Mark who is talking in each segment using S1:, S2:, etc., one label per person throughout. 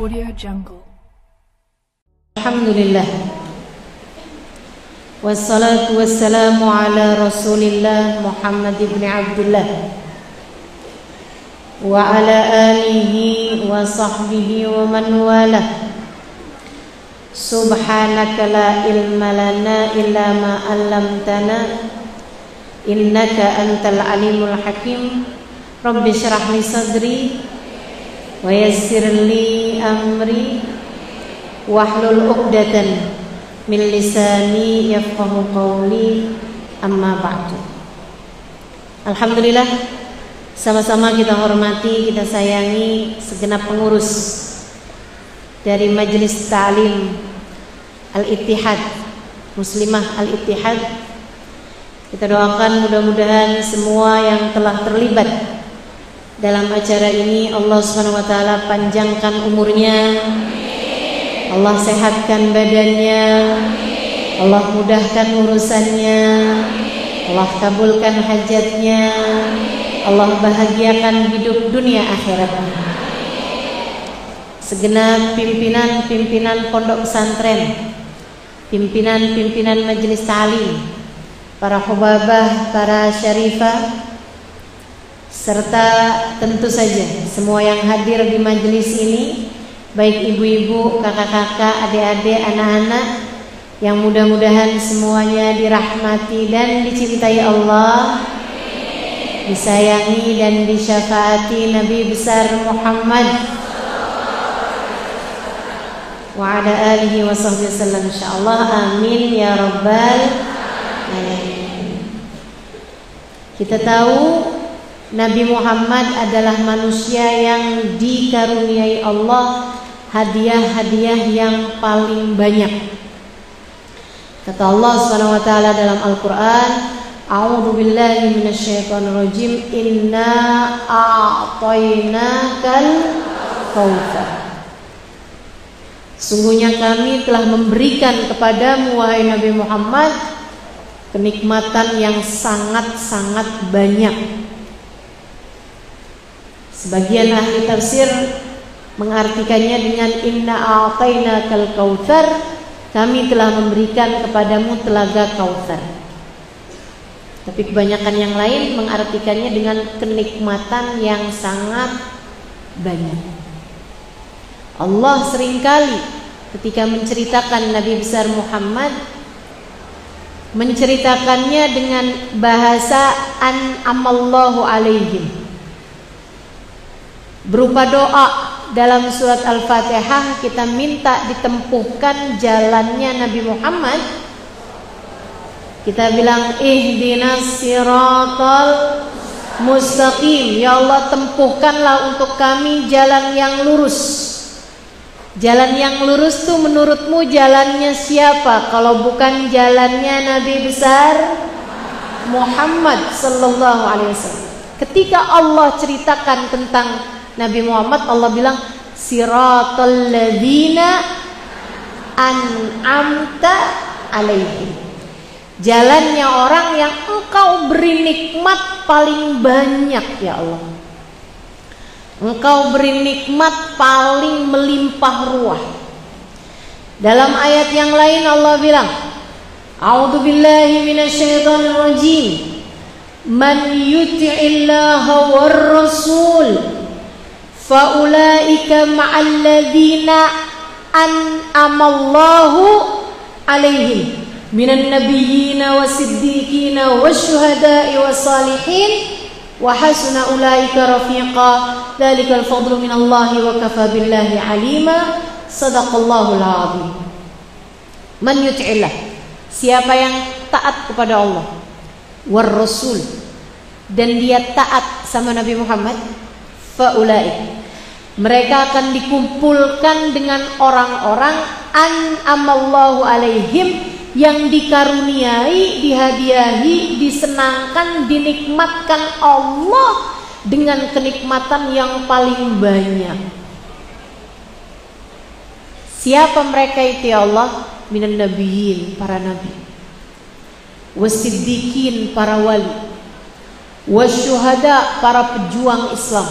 S1: Audio Jungle.
S2: Alhamdulillah. Wassalatu wassalamu ala Rasulillah Muhammad ibn Abdullah wa ala alihi wa sahbihi wa man walah. Subhanaka la ilma lana illa ma 'allamtana innaka antal alimul hakim. Rabbi shrah li sadri wa yassir li amri wahlul 'uqdatan min lisani yafqahu qawli, amma ba'du. Alhamdulillah, sama-sama kita hormati, kita sayangi segenap pengurus dari Majelis Ta'lim Al-Ittihad, Muslimah Al-Ittihad. Kita doakan mudah-mudahan semua yang telah terlibat dalam acara ini Allah Subhanahu wa taala panjangkan umurnya, Allah sehatkan badannya, Allah mudahkan urusannya, Allah kabulkan hajatnya, Allah bahagiakan hidup dunia akhiratnya. Segenap pimpinan-pimpinan pondok pesantren, pimpinan-pimpinan majelis ta'lim, para khubabah, para syarifah, serta tentu saja semua yang hadir di majelis ini, baik ibu-ibu, kakak-kakak, adik-adik, anak-anak, yang mudah-mudahan semuanya dirahmati dan dicintai Allah, disayangi dan disyafaati Nabi besar Muhammad wa ala alihi wa sahbihi wasallam, insyaallah. Amin ya rabbal alamin. Kita tahu Nabi Muhammad adalah manusia yang dikaruniai Allah hadiah-hadiah yang paling banyak. Kata Allah Subhanahu wa taala dalam Al-Qur'an, A'udzu billahi minasyaitonir rajim, inna a'tainakal kautsar. Sungguhnya kami telah memberikan kepadamu wahai Nabi Muhammad kenikmatan yang sangat-sangat banyak. Sebagian ahli tafsir mengartikannya dengan inna a'tainakal kautsar, kami telah memberikan kepadamu telaga Kautsar. Tapi kebanyakan yang lain mengartikannya dengan kenikmatan yang sangat banyak. Allah seringkali ketika menceritakan Nabi besar Muhammad menceritakannya dengan bahasa an'amallahu alaihim, berupa doa. Dalam surat Al-Fatihah kita minta ditempuhkan jalannya Nabi Muhammad. Kita bilang ihdinas siratal mustaqim, ya Allah tempuhkanlah untuk kami jalan yang lurus. Jalan yang lurus tuh menurutmu jalannya siapa kalau bukan jalannya Nabi besar Muhammad sallallahu alaihi wasallam. Ketika Allah ceritakan tentang Nabi Muhammad, Allah bilang siratal ladzina an'amta alaihim, jalannya orang yang engkau beri nikmat paling banyak ya Allah. Engkau beri nikmat paling melimpah ruah. Dalam ayat yang lain Allah bilang, A'udzu billahi minasyaitonir rajim, man yuti'illaha war rasul faulaika ma'alladzina an'amallahu alaihim minan nabiyyina wasiddiqina wasyuhada'i wassalihin wa hasuna ulaika rafiqa, dzalikal fadlu minallahi wa kafa billahi alima. Shadaqallahul azim. Man yuti'illah, siapa yang taat kepada Allah, war rasul, dan dia taat sama Nabi Muhammad, faulaik, mereka akan dikumpulkan dengan orang-orang an'amallahu alaihim, yang dikaruniai, dihadiahi, disenangkan, dinikmatkan Allah dengan kenikmatan yang paling banyak. Siapa mereka itu ya Allah? Minan nabiyyin, para nabi, wasiddiqin, para wali, wasyuhada, para pejuang Islam,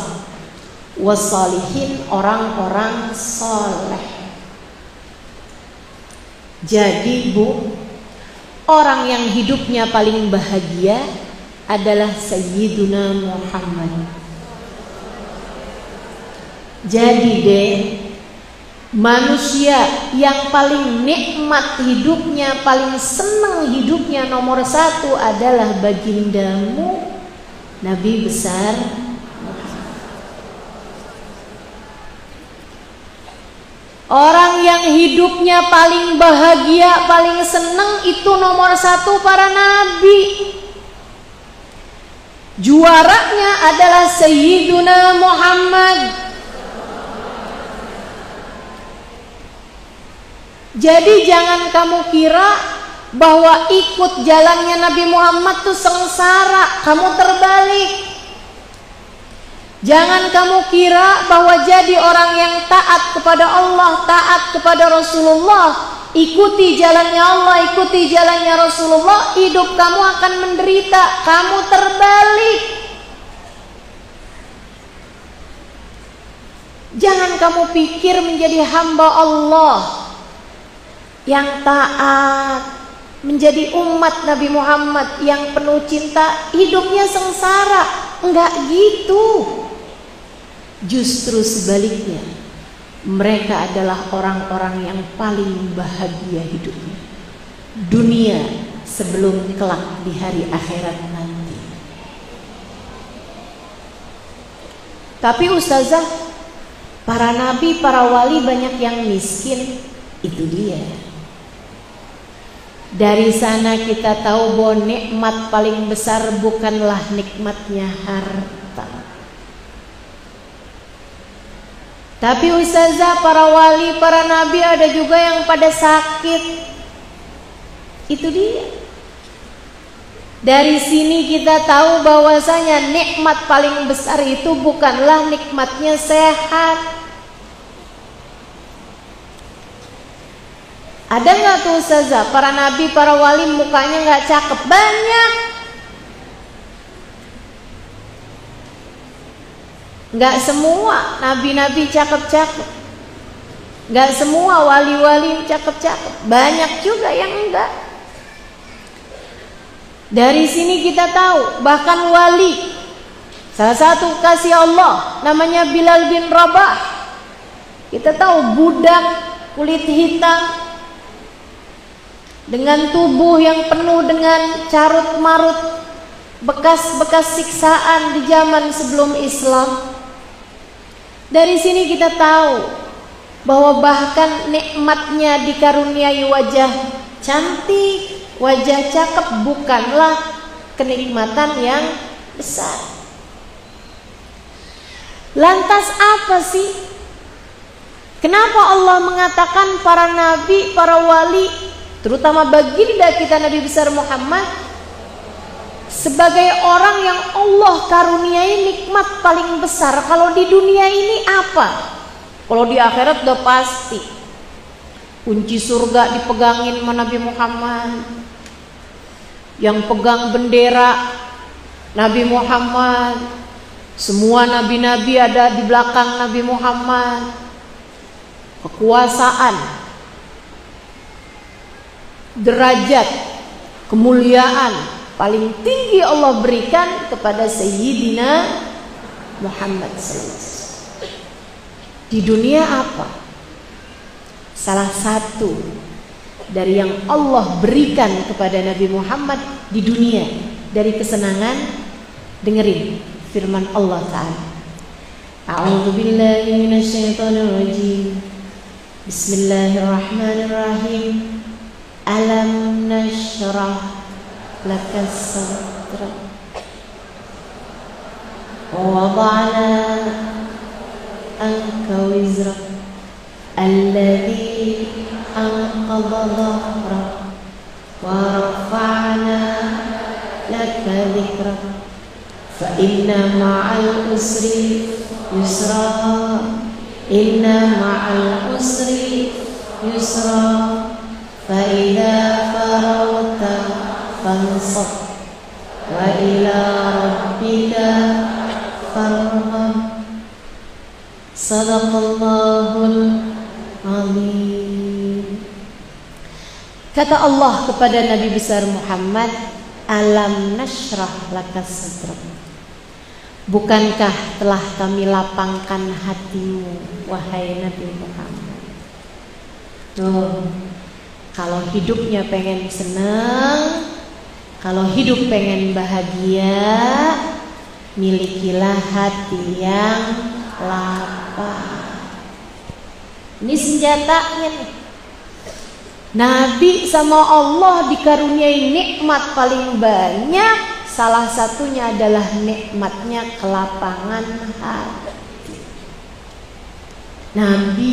S2: wassalihin, orang-orang soleh. Jadi Bu, orang yang hidupnya paling bahagia adalah Sayyiduna Muhammad. Jadi deh, manusia yang paling nikmat hidupnya, paling senang hidupnya, nomor satu adalah bagindamu Nabi besar. Orang yang hidupnya paling bahagia, paling senang itu nomor satu para nabi. Juaranya adalah Sayyiduna Muhammad. Jadi jangan kamu kira bahwa ikut jalannya Nabi Muhammad itu sengsara, kamu terbalik. Jangan kamu kira bahwa jadi orang yang taat kepada Allah, taat kepada Rasulullah, ikuti jalannya Allah, ikuti jalannya Rasulullah, hidup kamu akan menderita. Kamu terbalik. Jangan kamu pikir menjadi hamba Allah yang taat, menjadi umat Nabi Muhammad yang penuh cinta, hidupnya sengsara. Enggak gitu. Justru sebaliknya, mereka adalah orang-orang yang paling bahagia hidupnya, dunia sebelum kelak di hari akhirat nanti. Tapi ustazah, para nabi, para wali banyak yang miskin. Itu dia. Dari sana kita tahu bahwa nikmat paling besar bukanlah nikmatnya harta. Tapi ustazah, para wali, para nabi ada juga yang pada sakit. Itu dia. Dari sini kita tahu bahwasanya nikmat paling besar itu bukanlah nikmatnya sehat. Ada nggak tuh ustazah, para nabi, para wali mukanya nggak cakep? Banyak. Nggak semua nabi-nabi cakep-cakep, nggak semua wali-wali cakep-cakep, banyak juga yang enggak. Dari sini kita tahu bahkan wali, salah satu kasih Allah namanya Bilal bin Rabah, kita tahu budak kulit hitam dengan tubuh yang penuh dengan carut marut, bekas-bekas siksaan di zaman sebelum Islam. Dari sini kita tahu bahwa bahkan nikmatnya dikaruniai wajah cantik, wajah cakep bukanlah kenikmatan yang besar. Lantas apa sih? Kenapa Allah mengatakan para nabi, para wali, terutama baginda kita Nabi besar Muhammad, sebagai orang yang Allah karuniai nikmat paling besar? Kalau di dunia ini apa? Kalau di akhirat udah pasti kunci surga dipegangin sama Nabi Muhammad. Yang pegang bendera Nabi Muhammad. Semua nabi-nabi ada di belakang Nabi Muhammad. Kekuasaan, derajat, kemuliaan paling tinggi Allah berikan kepada Sayyidina Muhammad SAW. Di dunia apa? Salah satu dari yang Allah berikan kepada Nabi Muhammad di dunia dari kesenangan, dengerin firman Allah Ta'ala. A'udzu billahi minasyaitonir rajim. Bismillahirrahmanirrahim. Alam nashrah laka sadrak wa wada'na anka wizrak alladhi anqadha dhahrak wa rafa'na laka dhikrak fa inna ma'al usri yusra inna ma'al usri yusra fa idza faragta fansab wa ila rabbika farghab. Sadaqallahul azim. Kata Allah kepada Nabi besar Muhammad, alam nashrah laka sadrak. Bukankah telah kami lapangkan hatimu, wahai Nabi Muhammad? Tuh, kalau hidupnya pengen senang, kalau hidup pengen bahagia, milikilah hati yang lapang. Ini senjatanya nih. Nabi sama Allah dikaruniai nikmat paling banyak. Salah satunya adalah nikmatnya kelapangan hati. Nabi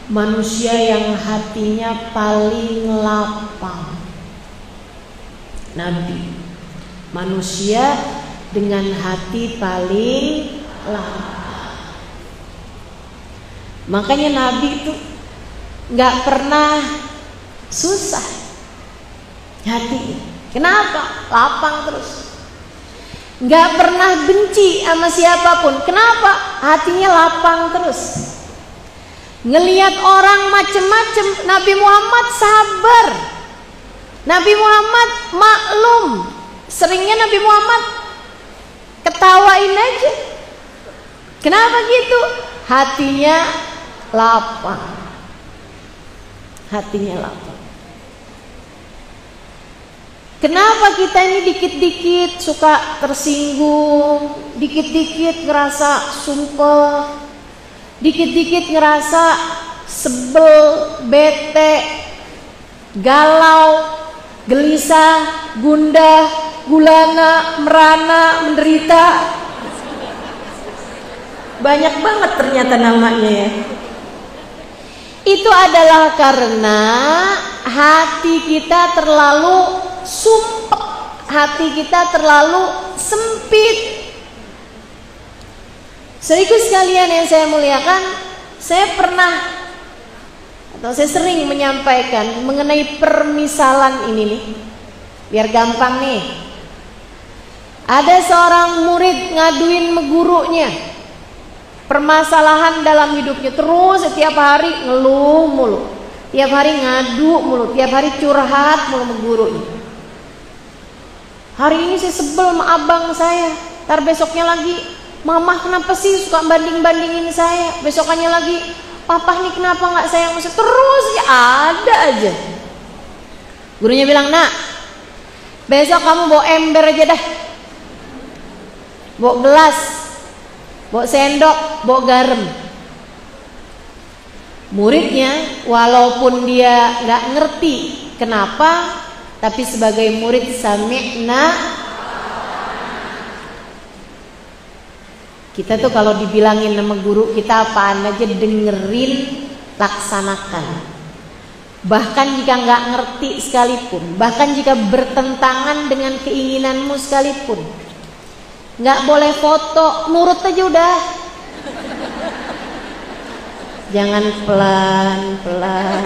S2: manusia yang hatinya paling lapang. Nabi manusia dengan hati paling lapang. Makanya Nabi itu gak pernah susah hati. Kenapa? Lapang terus. Gak pernah benci sama siapapun. Kenapa? Hatinya lapang terus. Ngelihat orang macem-macem, Nabi Muhammad sabar. Nabi Muhammad maklum. Seringnya Nabi Muhammad ketawain aja. Kenapa gitu? Hatinya lapang. Hatinya lapang. Kenapa kita ini dikit-dikit suka tersinggung, dikit-dikit ngerasa sumpah, dikit-dikit ngerasa sebel, bete, galau, gelisah, gundah, gulana, merana, menderita. Banyak banget ternyata namanya ya. Itu adalah karena hati kita terlalu sumpek, hati kita terlalu sempit. Saudaraku sekalian yang saya muliakan, saya pernah atau saya sering menyampaikan mengenai permisalan ini nih, biar gampang nih. Ada seorang murid ngaduin sama gurunya permasalahan dalam hidupnya, terus setiap hari ngeluh mulu, tiap hari ngadu mulu, tiap hari curhat mulu sama gurunya. Hari ini saya sebel sama abang saya, ntar besoknya lagi, mama kenapa sih suka banding-bandingin saya, besokannya lagi, papa nih kenapa nggak sayang sama saya, terus ya ada aja. Gurunya bilang, nak, besok kamu bawa ember aja dah, bawa gelas, bawa sendok, bawa garam. Muridnya walaupun dia nggak ngerti kenapa, tapi sebagai murid sami'na. Kita tuh kalau dibilangin sama guru kita apaan aja dengerin, laksanakan. Bahkan jika nggak ngerti sekalipun, bahkan jika bertentangan dengan keinginanmu sekalipun, nggak boleh foto, nurut aja udah. Jangan pelan-pelan.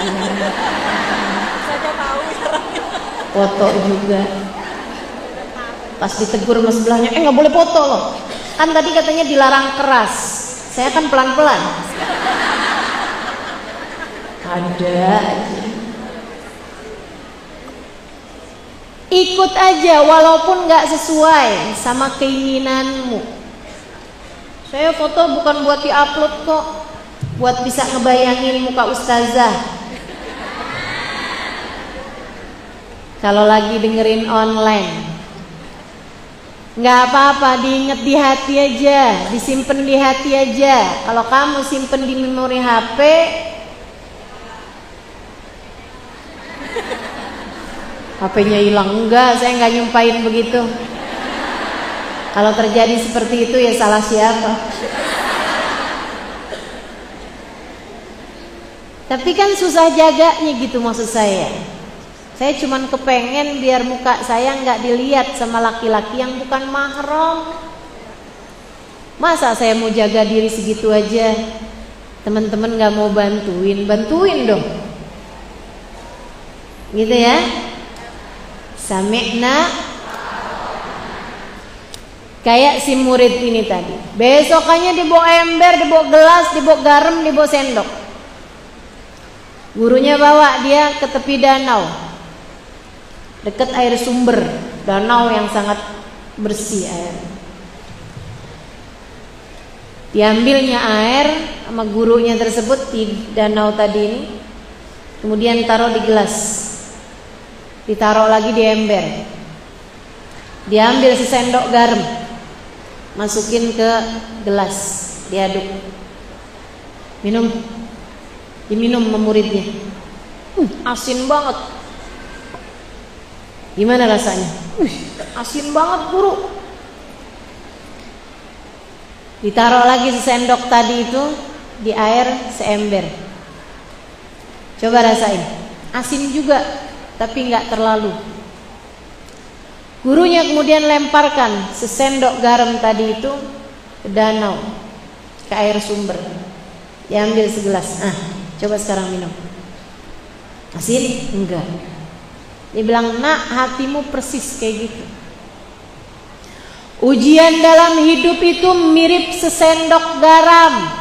S2: Foto juga. Pas ditegur sama sebelahnya, nggak boleh foto loh. Kan tadi katanya dilarang keras. Saya kan pelan-pelan. Ada aja. Ikut aja walaupun nggak sesuai sama keinginanmu. Saya foto bukan buat diupload kok, buat bisa ngebayangin muka ustazah kalau lagi dengerin online. Nggak apa-apa, diinget di hati aja, disimpan di hati aja. Kalau kamu simpen di memori HP, HP-nya hilang. Enggak, saya nggak nyumpain begitu. Kalau terjadi seperti itu ya salah siapa. Tapi kan susah jaganya gitu maksud saya. Saya cuman kepengen biar muka saya nggak dilihat sama laki-laki yang bukan mahram. Masa saya mau jaga diri segitu aja, teman-teman nggak mau bantuin, bantuin dong. Gitu ya. Sami'na. Kayak si murid ini tadi. Besokannya dibawa ember, dibawa gelas, dibawa garam, dibawa sendok. Gurunya bawa dia ke tepi danau, dekat air sumber, danau yang sangat bersih air. Diambilnya air sama gurunya tersebut di danau tadi ini, kemudian taruh di gelas, ditaruh lagi di ember. Diambil sesendok garam, masukin ke gelas, diaduk, minum, diminum sama muridnya. Asin banget. Gimana rasanya? Asin banget guru. Ditaruh lagi sesendok tadi itu di air seember. Coba rasain. Asin juga, tapi nggak terlalu. Gurunya kemudian lemparkan sesendok garam tadi itu ke danau, ke air sumber. Diambil segelas. Coba sekarang minum. Asin? Enggak. Dia bilang, nak, hatimu persis kayak gitu. Ujian dalam hidup itu mirip sesendok garam.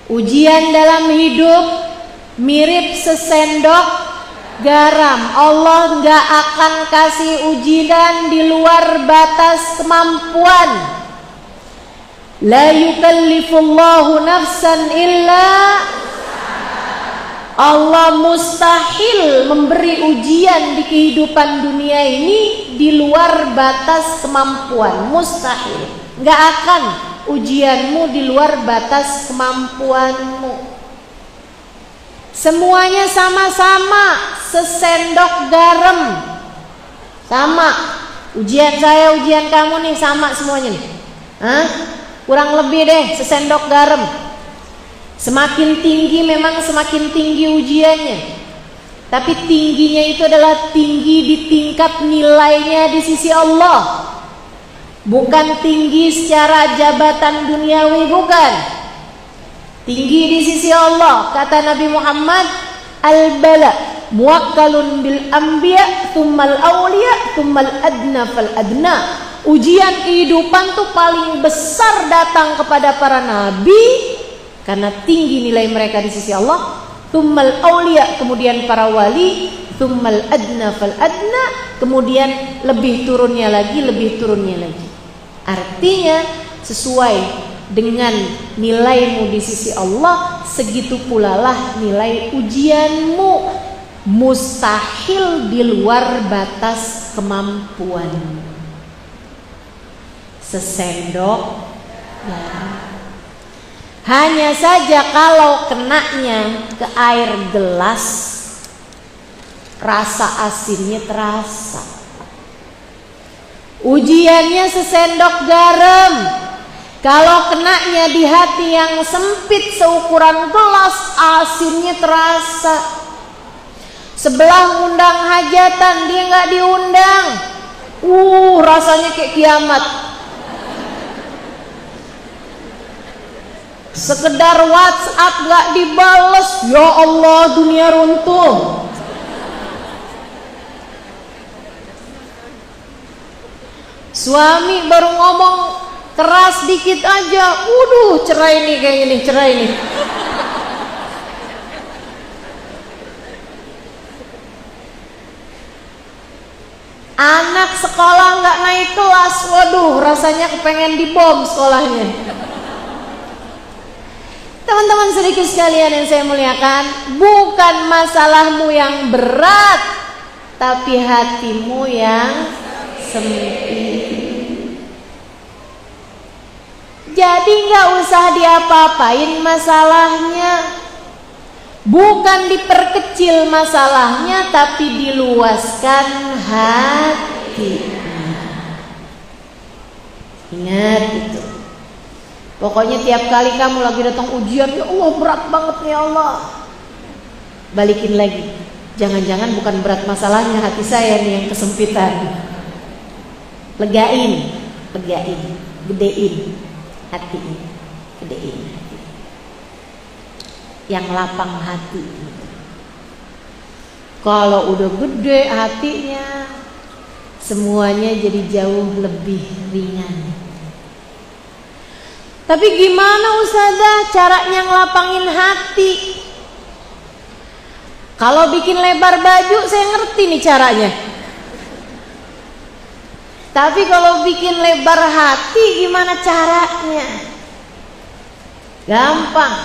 S2: Ujian dalam hidup mirip sesendok garam. Allah nggak akan kasih ujian di luar batas kemampuan. La yukallifullahu nafsan illa, Allah mustahil memberi ujian di kehidupan dunia ini di luar batas kemampuan. Mustahil. Nggak akan ujianmu di luar batas kemampuanmu. Semuanya sama-sama sesendok garam. Sama. Ujian saya, ujian kamu nih sama semuanya nih. Kurang lebih deh sesendok garam. Semakin tinggi memang semakin tinggi ujiannya. Tapi tingginya itu adalah tinggi di tingkat nilainya di sisi Allah. Bukan tinggi secara jabatan duniawi, bukan. Tinggi di sisi Allah. Kata Nabi Muhammad, al-bala muwakkalun bil anbiya thummal awliya thummal adna fal adna. Ujian kehidupan tuh paling besar datang kepada para nabi karena tinggi nilai mereka di sisi Allah. Thummal awliya, kemudian para wali. Thummal adna fal adna, kemudian lebih turunnya lagi, lebih turunnya lagi. Artinya sesuai dengan nilaimu di sisi Allah, segitu pula lah nilai ujianmu. Mustahil di luar batas kemampuan. Sesendok garam. Hanya saja kalau kenanya ke air gelas, rasa asinnya terasa. Ujiannya sesendok garam. Kalau kenanya di hati yang sempit seukuran gelas, asinnya terasa. Sebelah undang hajatan, dia nggak diundang. Rasanya kayak kiamat. Sekedar WhatsApp nggak dibales, ya Allah, dunia runtuh. Suami baru ngomong keras dikit aja, cerai nih kayaknya nih, cerai nih. Anak sekolah nggak naik kelas, rasanya kepengen dibom sekolahnya. Teman-teman sedikit sekalian yang saya muliakan, bukan masalahmu yang berat, tapi hatimu yang sempit. Jadi nggak usah diapa-apain masalahnya. Bukan diperkecil masalahnya, tapi diluaskan hatinya. Ingat itu. Pokoknya tiap kali kamu lagi datang ujian, ya Allah berat banget ya Allah, balikin lagi. Jangan-jangan bukan berat masalahnya, hati saya nih yang kesempitan. Legain, gedein hatinya, gedein hati. Yang lapang hati. Kalau udah gede hatinya, semuanya jadi jauh lebih ringan. Tapi gimana Ustazah caranya ngelapangin hati? Kalau bikin lebar baju saya ngerti nih caranya. Tapi kalau bikin lebar hati gimana caranya? Gampang.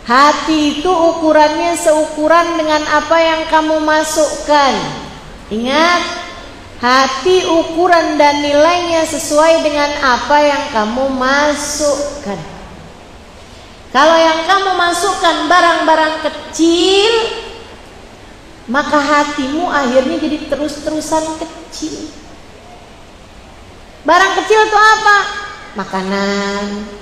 S2: Hati itu ukurannya seukuran dengan apa yang kamu masukkan. Ingat, hati ukuran dan nilainya sesuai dengan apa yang kamu masukkan. Kalau yang kamu masukkan barang-barang kecil, maka hatimu akhirnya jadi terus-terusan kecil. Barang kecil itu apa? Makanan.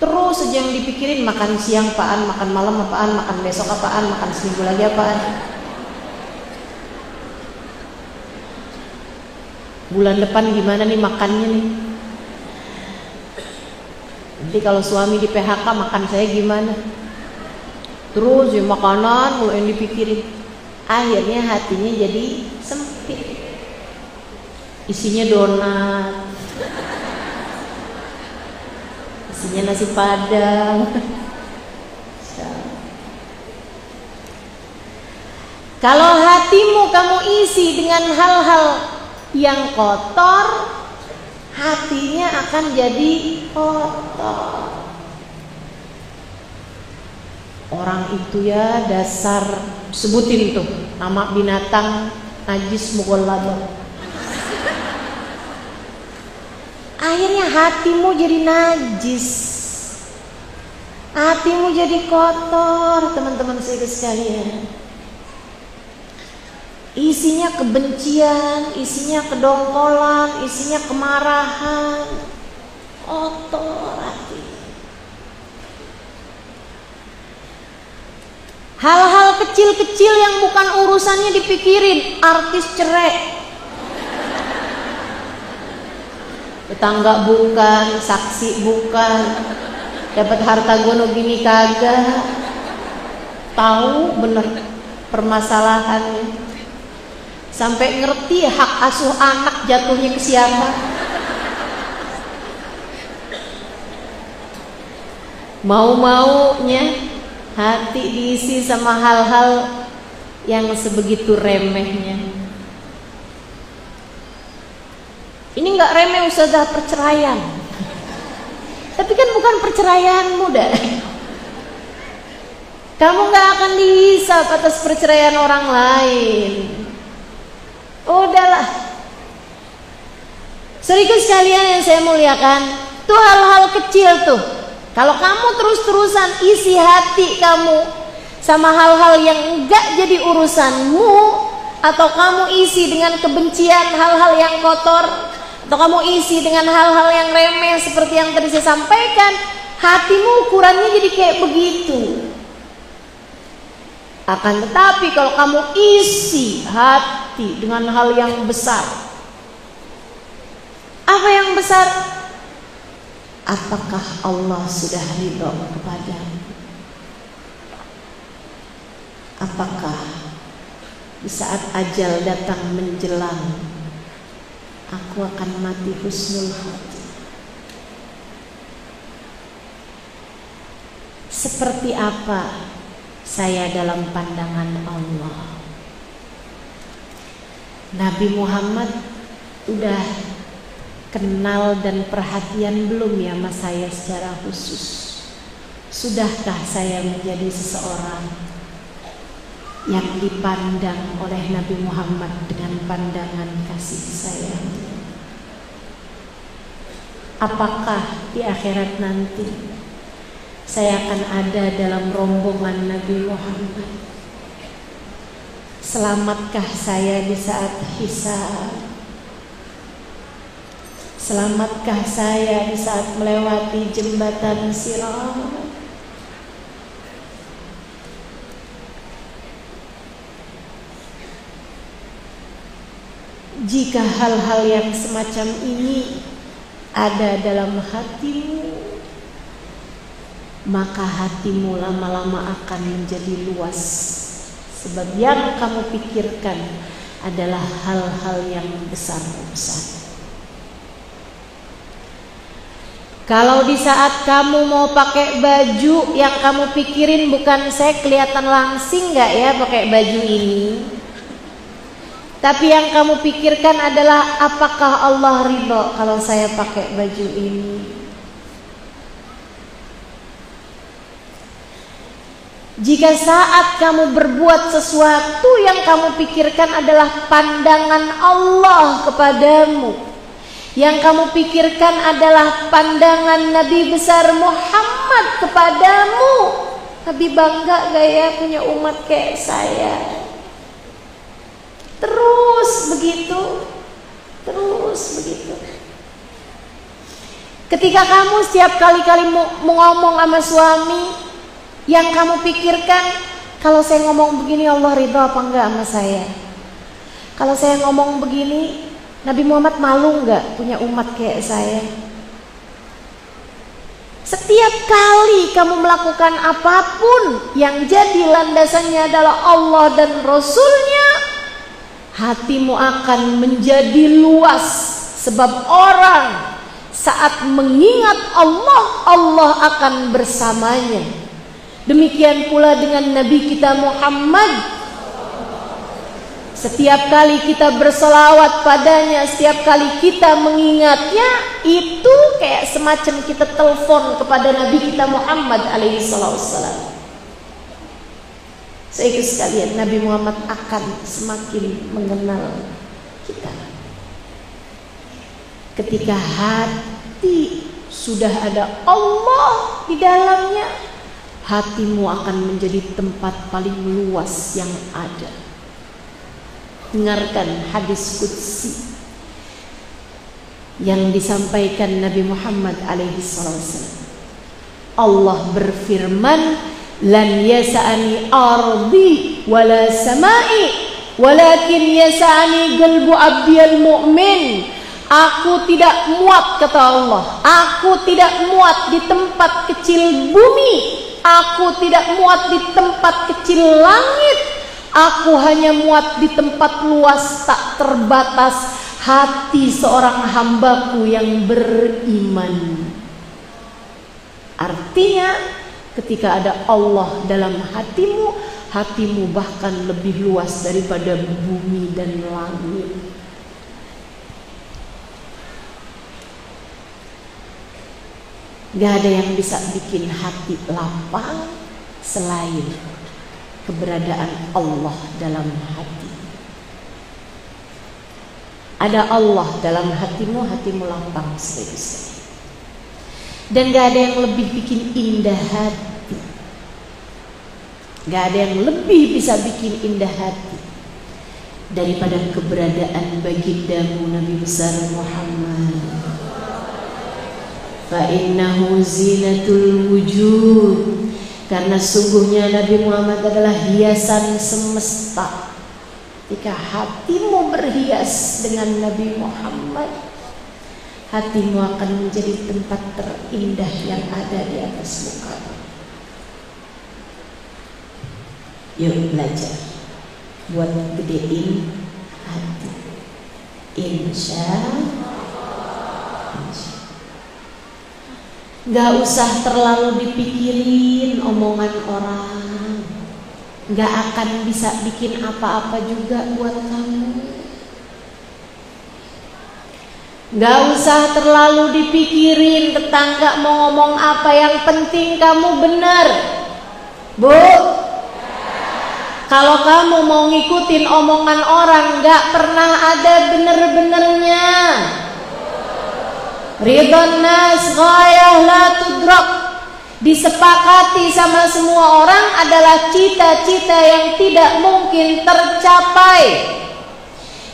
S2: Terus saja yang dipikirin, makan siang apaan, makan malam apaan, makan besok apaan, makan seminggu lagi apaan. Bulan depan gimana nih makannya nih? Nanti kalau suami di PHK makan saya gimana? Terus ya makanan mulai yang dipikirin. Akhirnya hatinya jadi sempit. Isinya donat, isinya nasi padang. Kalau hatimu kamu isi dengan hal-hal yang kotor, hatinya akan jadi kotor. Orang itu ya dasar, sebutin tuh nama binatang najis mughalladhah. Akhirnya hatimu jadi najis, hatimu jadi kotor, teman-teman saya sekalian. Isinya kebencian, isinya kedongkolan, isinya kemarahan, kotor hati. Hal-hal kecil-kecil yang bukan urusannya dipikirin, artis cerai. Tetangga bukan, saksi bukan, dapat harta gono gini kagak, tahu bener permasalahannya, sampai ngerti hak asuh anak jatuhnya ke siapa. Mau-maunya hati diisi sama hal-hal yang sebegitu remehnya. Ini nggak remeh Ustazah, perceraian. Tapi kan bukan perceraianmu dah. Kamu nggak akan dihisab atas perceraian orang lain. Udahlah. Saudaraku sekalian yang saya muliakan, tuh hal-hal kecil tuh. Kalau kamu terus-terusan isi hati kamu sama hal-hal yang enggak jadi urusanmu, atau kamu isi dengan kebencian, hal-hal yang kotor, atau kamu isi dengan hal-hal yang remeh seperti yang tadi saya sampaikan, hatimu ukurannya jadi kayak begitu. Akan tetapi kalau kamu isi hati dengan hal yang besar, apa yang besar? Apakah Allah sudah ridho kepadamu? Apakah di saat ajal datang menjelang, aku akan mati husnul hati? Seperti apa saya dalam pandangan Allah? Nabi Muhammad udah kenal dan perhatian belum ya sama saya secara khusus? Sudahkah saya menjadi seseorang yang dipandang oleh Nabi Muhammad dengan pandangan kasih sayang? Apakah di akhirat nanti saya akan ada dalam rombongan Nabi Muhammad? Selamatkah saya di saat hisab? Selamatkah saya di saat melewati jembatan Sirat? Jika hal-hal yang semacam ini ada dalam hatimu, maka hatimu lama-lama akan menjadi luas. Sebab yang kamu pikirkan, adalah hal-hal yang besar-besar. Kalau di saat kamu mau pakai baju, yang kamu pikirin bukan saya kelihatan langsing nggak ya pakai baju ini, tapi yang kamu pikirkan adalah apakah Allah ridho kalau saya pakai baju ini. Jika saat kamu berbuat sesuatu yang kamu pikirkan adalah pandangan Allah kepadamu, yang kamu pikirkan adalah pandangan Nabi besar Muhammad kepadamu, Nabi bangga gak ya punya umat kayak saya? Terus begitu. Ketika kamu setiap kali mau ngomong sama suami, yang kamu pikirkan, kalau saya ngomong begini Allah ridho apa enggak sama saya? Kalau saya ngomong begini, Nabi Muhammad malu enggak punya umat kayak saya? Setiap kali kamu melakukan apapun yang jadi landasannya adalah Allah dan Rasulnya, hatimu akan menjadi luas. Sebab orang saat mengingat Allah, Allah akan bersamanya. Demikian pula dengan Nabi kita Muhammad. Setiap kali kita berselawat padanya, setiap kali kita mengingatnya, itu kayak semacam kita telepon kepada Nabi kita Muhammad alaihi wassalam. Saudara sekalian, Nabi Muhammad akan semakin mengenal kita. Ketika hati sudah ada Allah di dalamnya, hatimu akan menjadi tempat paling luas yang ada. Dengarkan hadis qudsi yang disampaikan Nabi Muhammad alaihi wasallam. Allah berfirman, "Lan yasa'ani ardi wala samai, walakin yasa'ani qalbu abdiyal mu'min." Aku tidak muat, kata Allah, aku tidak muat di tempat kecil bumi, aku tidak muat di tempat kecil langit, aku hanya muat di tempat luas tak terbatas, hati seorang hambaku yang beriman. Artinya ketika ada Allah dalam hatimu, hatimu bahkan lebih luas daripada bumi dan langit. Gak ada yang bisa bikin hati lapang selain keberadaan Allah dalam hati. Ada Allah dalam hatimu, hatimu lapang selesai. Dan gak ada yang lebih bikin indah hati. Gak ada yang lebih bisa bikin indah hati daripada keberadaan bagindamu Nabi besar Muhammad. Fa'innahu zinatul wujud, karena sungguhnya Nabi Muhammad adalah hiasan semesta. Jika hatimu berhias dengan Nabi Muhammad, hatimu akan menjadi tempat terindah yang ada di atas muka. Yuk belajar buat gedein hati, insya Allah. Gak usah terlalu dipikirin omongan orang, gak akan bisa bikin apa-apa juga buat kamu. Gak usah terlalu dipikirin tetangga mau ngomong apa, yang penting kamu benar. Bu, kalau kamu mau ngikutin omongan orang, gak pernah ada bener-benernya. Ridwan nas ghayah la tudrak, disepakati sama semua orang adalah cita-cita yang tidak mungkin tercapai.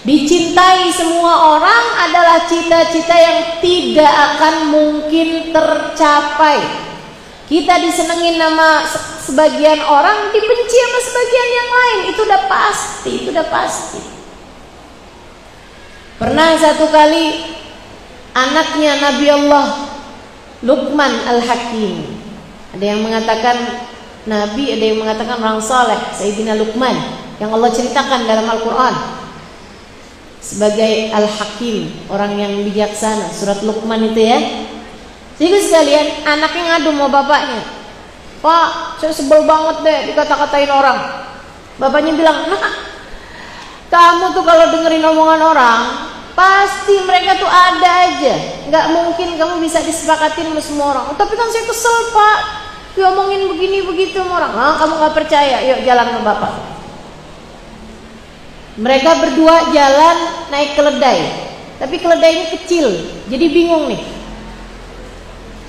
S2: Dicintai semua orang adalah cita-cita yang tidak akan mungkin tercapai. Kita disenengin sama sebagian orang, dibenci sama sebagian yang lain, itu udah pasti, itu udah pasti. Pernah satu kali anaknya Nabi Allah Luqman Al-Hakim, ada yang mengatakan Nabi, ada yang mengatakan orang saleh, Sayyidina Luqman, yang Allah ceritakan dalam Al-Quran. sebagai Al-Hakim, orang yang bijaksana, surat Luqman itu ya. Jadi sekalian, anaknya ngadu sama bapaknya, "Pak, saya sebel banget deh dikata-katain orang." Bapaknya bilang, "Nah, kamu tuh kalau dengerin omongan orang, pasti mereka tuh ada aja. Nggak mungkin kamu bisa disepakatin sama semua orang." "Tapi kan saya kesel, Pak, diomongin begini begitu sama orang." "Ah, kamu nggak percaya? Yuk jalan sama bapak." Mereka berdua jalan naik keledai, tapi keledainya kecil, jadi bingung nih.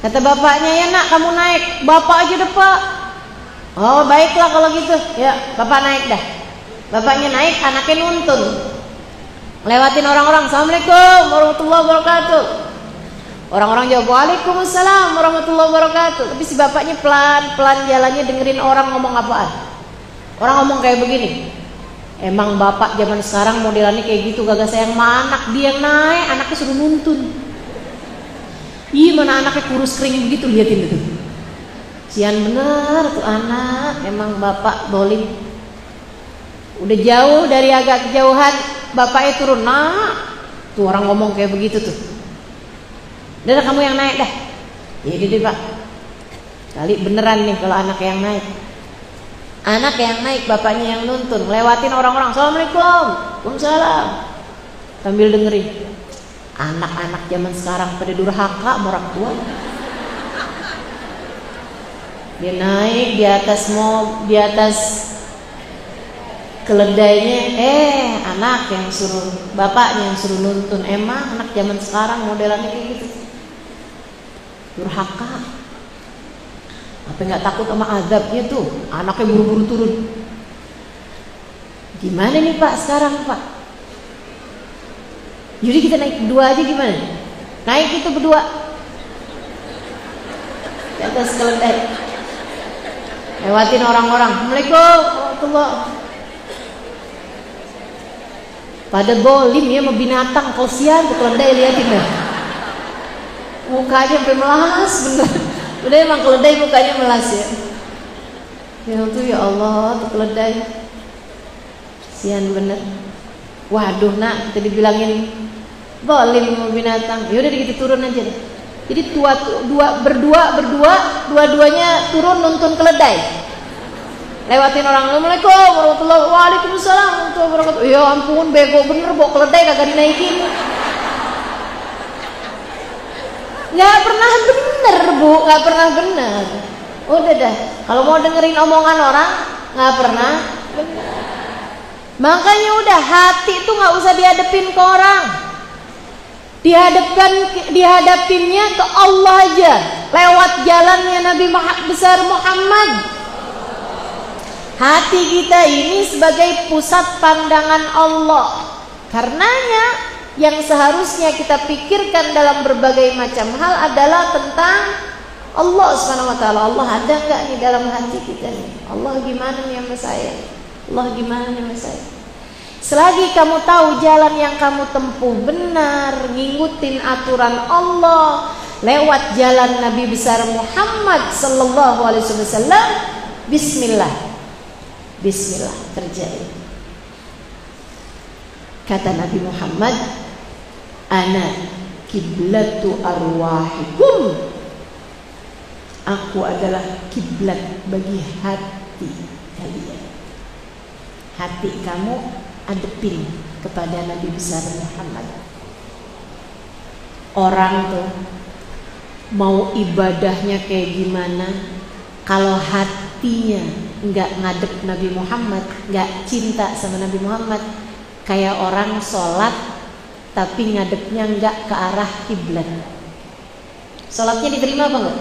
S2: Kata bapaknya, "Ya nak, kamu naik, bapak aja deh Pak." "Oh baiklah kalau gitu, ya bapak naik dah." Bapaknya naik, anaknya nuntun, lewatin orang-orang. "Assalamualaikum warahmatullahi wabarakatuh." Orang-orang jawab, "Waalaikumsalam warahmatullahi wabarakatuh." Tapi si bapaknya pelan-pelan jalannya, dengerin orang ngomong apaan. Orang ngomong kayak begini, "Emang bapak zaman sekarang modelannya kayak gitu, gagak sayang sama anak. Dia yang naik, anaknya suruh nuntun. Ih, mana anaknya kurus kering begitu, liatin itu. Sian bener tuh anak, emang bapak dolim." Udah jauh, dari agak kejauhan, bapaknya turun. "Nah, tuh orang ngomong kayak begitu tuh. Udah kamu yang naik dah." "Ya udah deh Pak." Kali beneran nih kalau anak yang naik. Anak yang naik, bapaknya yang nuntun, lewatin orang-orang. "Assalamualaikum." "Waalaikumsalam." Sambil dengerin. Anak-anak zaman sekarang pada durhaka sama orang tua. Dia naik di atas keledainya, anak yang suruh, bapaknya yang suruh nuntun. Emang anak zaman sekarang modelannya kayak gitu, durhaka. Apa nggak takut sama azabnya tuh? Anaknya buru-buru turun. Gimana nih Pak sekarang Pak? Jadi kita naik berdua aja gimana? Naik itu berdua di atas keledai, lewatin orang-orang. "Assalamualaikum warahmatullahi." Pada golim ya sama binatang, kasihan tuh keledai, liatin deh. Mukanya sampai melas bener. Udah emang keledai mukanya melas ya. Yang tuh ya Allah tuh keledai, kasihan bener. Waduh nak, kita dibilangin golim sama binatang. Yaudah kita turun aja deh. Jadi dua-duanya turun nuntun keledai, lewatin orang. "Assalamualaikum warahmatullahi wabarakatuh." "Waalaikumsalam warahmatullahi wabarakatuh." Ya ampun, bego bener bawa keledai kagak dinaikin. Nggak pernah bener Bu, nggak pernah bener. Udah dah, kalau mau dengerin omongan orang nggak pernah bener. Makanya udah, hati itu nggak usah dihadapin ke orang, dihadapinnya ke Allah aja, lewat jalannya Nabi besar Muhammad. Hati kita ini sebagai pusat pandangan Allah. Karenanya yang seharusnya kita pikirkan dalam berbagai macam hal adalah tentang Allah Subhanahu wa taala. Allah ada nggak nih dalam hati kita nih? Allah gimana nih sama saya? Allah gimana nih sama saya? Selagi kamu tahu jalan yang kamu tempuh benar, ngikutin aturan Allah, lewat jalan Nabi besar Muhammad sallallahu alaihi wasallam, bismillah, bismillah terjadi. Kata Nabi Muhammad, "Ana kiblatu arwahikum." Aku adalah kiblat bagi hati kalian. Hati kamu adepin kepada Nabi besar Muhammad. Orang tuh mau ibadahnya kayak gimana, kalau hatinya nggak ngadep Nabi Muhammad, nggak cinta sama Nabi Muhammad, kayak orang sholat tapi ngadepnya nggak ke arah kiblat. Sholatnya diterima apa enggak?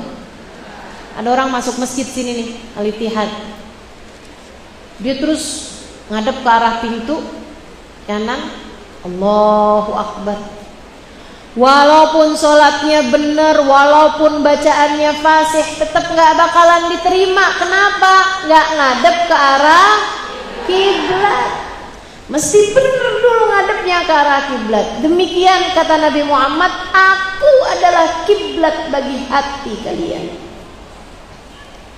S2: Ada orang masuk masjid sini nih, Al-Ittihad, dia terus ngadep ke arah pintu kanan, Allahu Akbar. Walaupun sholatnya benar, walaupun bacaannya fasih, tetap nggak bakalan diterima. Kenapa? Nggak ngadep ke arah kiblat. Mesti benar dulu ngadepnya ke arah kiblat. Demikian kata Nabi Muhammad, aku adalah kiblat bagi hati kalian.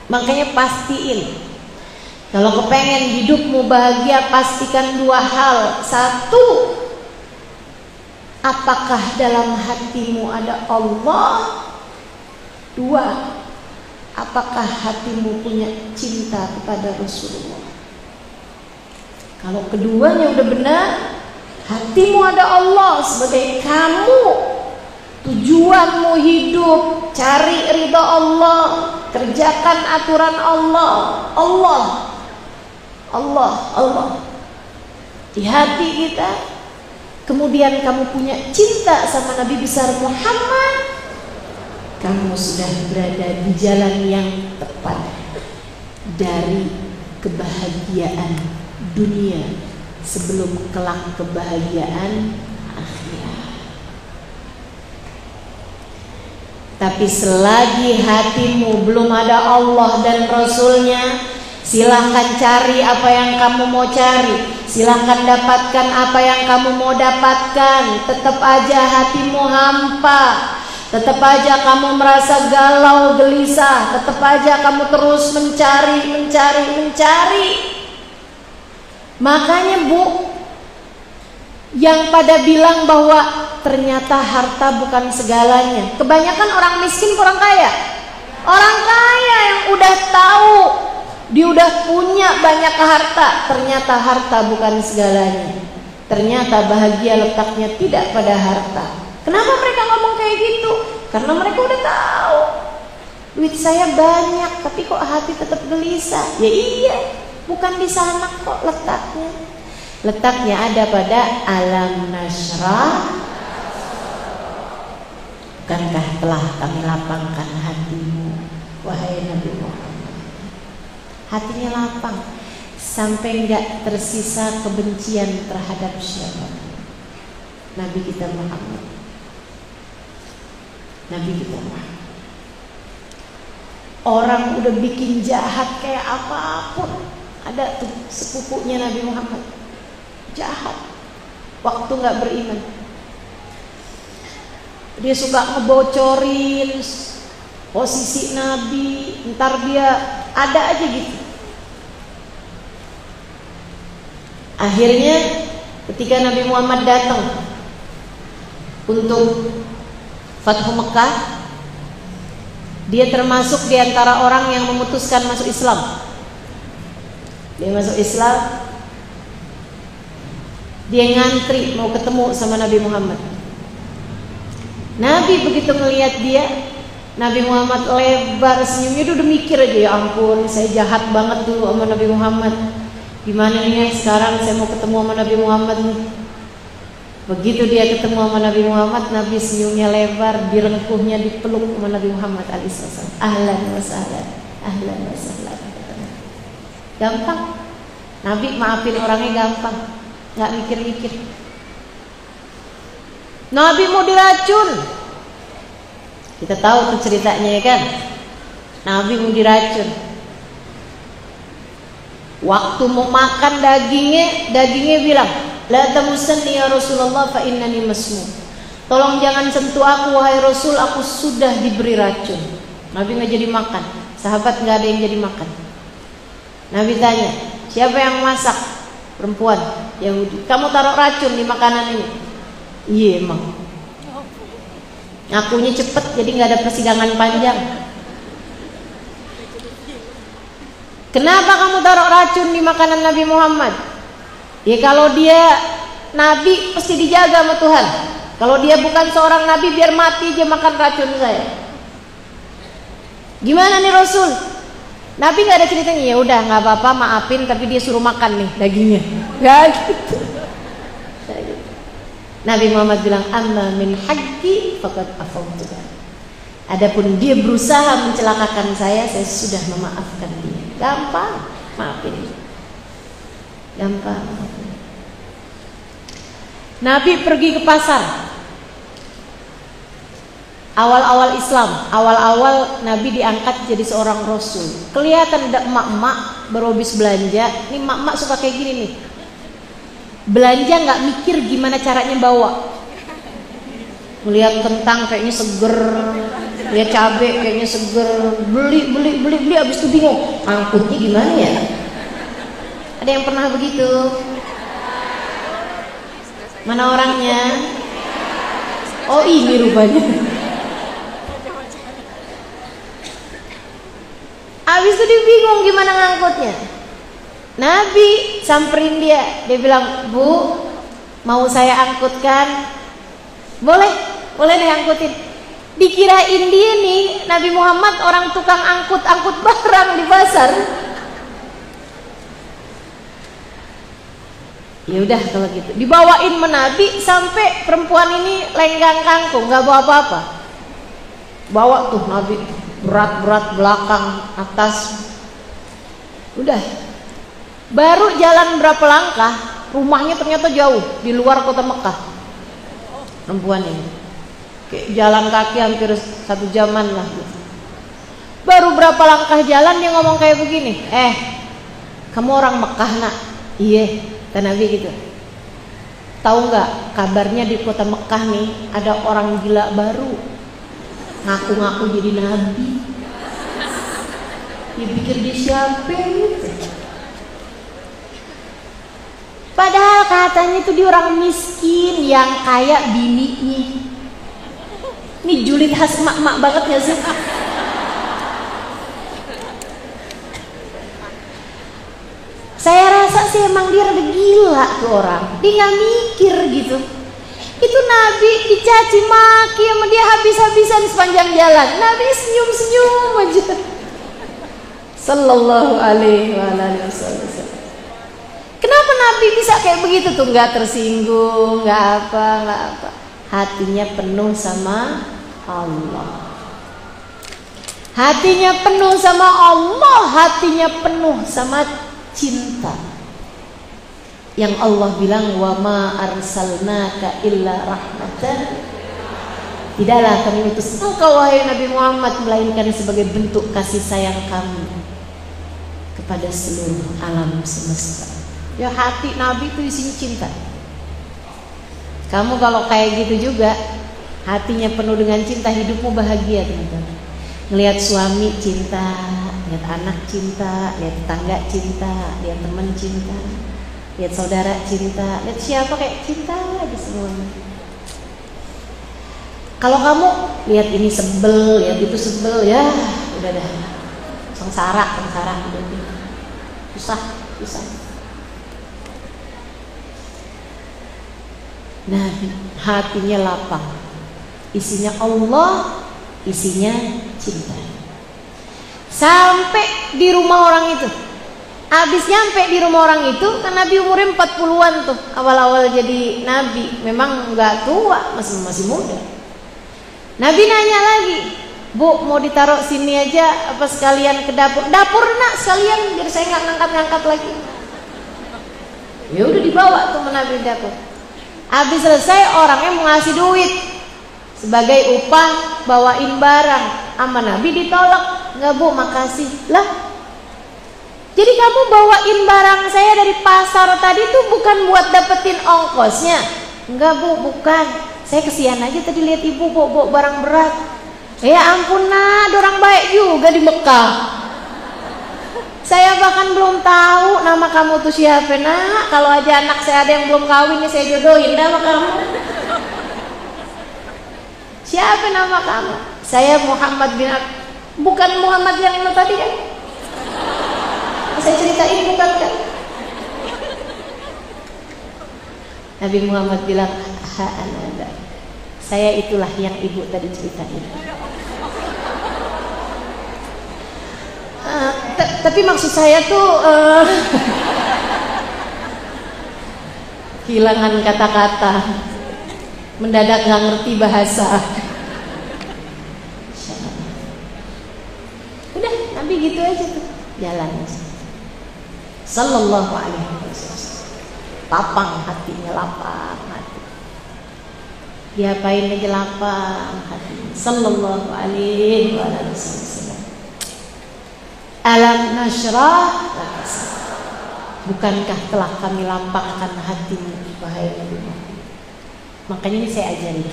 S2: Makanya pastiin, kalau kepengen hidupmu bahagia, pastikan dua hal. Satu, apakah dalam hatimu ada Allah? 2, apakah hatimu punya cinta kepada Rasulullah? Kalau keduanya udah benar, hatimu ada Allah sebagai kamu, tujuanmu hidup, cari ridha Allah, kerjakan aturan Allah, Allah, Allah, Allah di hati kita. Kemudian kamu punya cinta sama Nabi besar Muhammad, kamu sudah berada di jalan yang tepat dari kebahagiaan dunia sebelum kelak kebahagiaan akhirat. Tapi selagi hatimu belum ada Allah dan Rasulnya, silahkan cari apa yang kamu mau cari, silahkan dapatkan apa yang kamu mau dapatkan. Tetap aja hatimu hampa, tetap aja kamu merasa galau gelisah, tetap aja kamu terus mencari. Makanya Bu, yang pada bilang bahwa ternyata harta bukan segalanya, kebanyakan orang miskin, orang kaya. Orang kaya yang udah tahu dia udah punya banyak harta, ternyata harta bukan segalanya. Ternyata bahagia letaknya tidak pada harta. Kenapa mereka ngomong kayak gitu? Karena mereka udah tahu duit saya banyak, tapi kok hati tetap gelisah. Ya iya, bukan di sana kok letaknya. Letaknya ada pada alam nasrah. Bukankah telah kami lapangkan hatimu, wahai Nabi Muhammad? Hatinya lapang sampai enggak tersisa kebencian terhadap siapa? Nabi kita Muhammad. Nabi kita Muhammad. Orang udah bikin jahat kayak apapun, ada tuh sepupunya Nabi Muhammad jahat waktu nggak beriman. Dia suka ngebocorin posisi Nabi, ntar dia ada aja gitu. Akhirnya ketika Nabi Muhammad datang untuk Fathu Mekah, dia termasuk di antara orang yang memutuskan masuk Islam. Dia masuk Islam, dia ngantri mau ketemu sama Nabi Muhammad. Nabi begitu melihat dia, Nabi Muhammad lebar senyumnya, dia udah mikir aja, ya ampun, saya jahat banget dulu sama Nabi Muhammad. Gimana nih sekarang saya mau ketemu sama Nabi Muhammad nih. Begitu dia ketemu sama Nabi Muhammad, Nabi senyumnya lebar, direngkuhnya, dipeluk sama Nabi Muhammad alaihissalam. Ahlan wa sahlan, ahlan wa sahlan. Gampang. Nabi maafin orangnya gampang, nggak mikir-mikir. Nabi mau diracun, kita tahu tuh ceritanya ya kan. Nabi mau diracun. Waktu mau makan dagingnya bilang, la tamussanni ya Rasulullah fa innani masmum. Tolong jangan sentuh aku wahai Rasul, aku sudah diberi racun. Nabi nggak jadi makan, sahabat nggak ada yang jadi makan. Nabi tanya, siapa yang masak? Perempuan Yahudi. Kamu taruh racun di makanan ini? Iya emang. Ngakunya cepet, jadi nggak ada persidangan panjang. Kenapa kamu taruh racun di makanan Nabi Muhammad? Ya kalau dia Nabi pasti dijaga sama Tuhan. Kalau dia bukan seorang Nabi, biar mati aja makan racun saya. Gimana nih Rasul? Nabi nggak ada ceritanya. Ya udah nggak apa-apa, maafin, tapi dia suruh makan nih dagingnya. Gak gitu. Nabi Muhammad bilang, amma min haqqi faqad afawtu. Adapun dia berusaha mencelakakan saya sudah memaafkan dia. Gampang, maafin. Gampang. Nabi pergi ke pasar. Awal-awal Islam, awal-awal Nabi diangkat jadi seorang Rasul. Kelihatan ada emak-emak baru habis belanja. Ini emak-emak suka kayak gini nih. Belanja nggak mikir gimana caranya bawa. Melihat kentang kayaknya seger, lihat cabai kayaknya seger, beli, abis itu bingung, angkutnya gimana ya? Ada yang pernah begitu? Mana orangnya? Oh ini rupanya. Habis itu dia bingung gimana ngangkutnya. Nabi samperin dia bilang, "Bu, mau saya angkutkan?" Boleh deh angkutin. Dikirain dia nih Nabi Muhammad orang tukang angkut barang di pasar. Ya udah kalau gitu, dibawain Nabi sampai perempuan ini lenggang kangkung, nggak bawa apa-apa. Bawa tuh Nabi berat-berat belakang atas. Udah, baru jalan berapa langkah, rumahnya ternyata jauh di luar kota Mekah. Perempuan ini kayak jalan kaki hampir 1 jaman lah gitu. Baru berapa langkah jalan dia ngomong kayak begini, kamu orang Mekah nak? Iya. Dan Nabi gitu, tahu nggak kabarnya di kota Mekah nih ada orang gila baru ngaku-ngaku jadi Nabi. Dia pikir dia siapa gitu. Padahal katanya itu dia orang miskin yang kaya bininya. Ini julid khas emak-emak banget ya sih. Saya rasa sih emang dia rada gila tuh orang. Dia nggak mikir gitu. Itu Nabi dicaci maki sama dia habis-habisan sepanjang jalan. Nabi senyum-senyum aja. Sallallahu alaihi wasallam. Kenapa Nabi bisa kayak begitu tuh? Nggak tersinggung, nggak apa. Hatinya penuh sama Allah. Hatinya penuh sama Allah. Hatinya penuh sama cinta. Yang Allah bilang, wa ma arsalnaka illa rahmatan. Tidaklah kami utus engkau wahai Nabi Muhammad melainkan sebagai bentuk kasih sayang kami kepada seluruh alam semesta. Ya hati Nabi itu isinya cinta. Kamu kalau kayak gitu juga, hatinya penuh dengan cinta, hidupmu bahagia teman-teman. Ngelihat suami cinta, lihat anak cinta, lihat tetangga cinta, lihat teman cinta, lihat saudara cinta, lihat siapa kayak cinta aja semuanya. Kalau kamu lihat ini sebel, lihat itu sebel, ya udah dah, sengsara udah susah. Nah, hatinya lapang, isinya Allah, isinya cinta. Sampai di rumah orang itu, habis nyampe di rumah orang itu, kan Nabi umurnya 40-an tuh, awal-awal jadi Nabi. Memang nggak tua, masih muda. Nabi nanya lagi, "Bu, mau ditaruh sini aja apa sekalian ke dapur?" "Dapur nak, sekalian biar saya nggak ngangkat-ngangkat lagi." Ya udah dibawa tuh Nabi ke dapur. Habis selesai orangnya mau ngasih duit sebagai upah bawain barang, sama Nabi ditolak. "Enggak Bu, makasih." Lah, jadi kamu bawain barang saya dari pasar tadi tuh bukan buat dapetin ongkosnya? "Enggak Bu, bukan. Saya kesian aja tadi lihat ibu bawa barang berat." "Ya ampun nak, orang baik juga di Mekah. Saya bahkan belum tahu nama kamu tuh siapa nak. Kalau aja anak saya ada yang belum kawin nih saya jodohin nama kamu." "Siapa nama kamu?" "Saya Muhammad bin Bukan Muhammad yang lo tadi kan? Saya ceritain bukan kan?" Nabi Muhammad bilang, "Ananda, saya itulah yang ibu tadi ceritain." Tapi maksud saya tuh kehilangan kata-kata, mendadak nggak ngerti bahasa. Udah, Nabi gitu aja tuh jalan. Sallallahu alaihi wasallam. Lapang hatinya, lapang hati. Diapain aja lapang hatinya. Sallallahu alaihi wasallam. Alam nasyrah, bukankah telah kami lapangkan hatimu wahai Nabi Muhammad. Makanya ini saya ajari.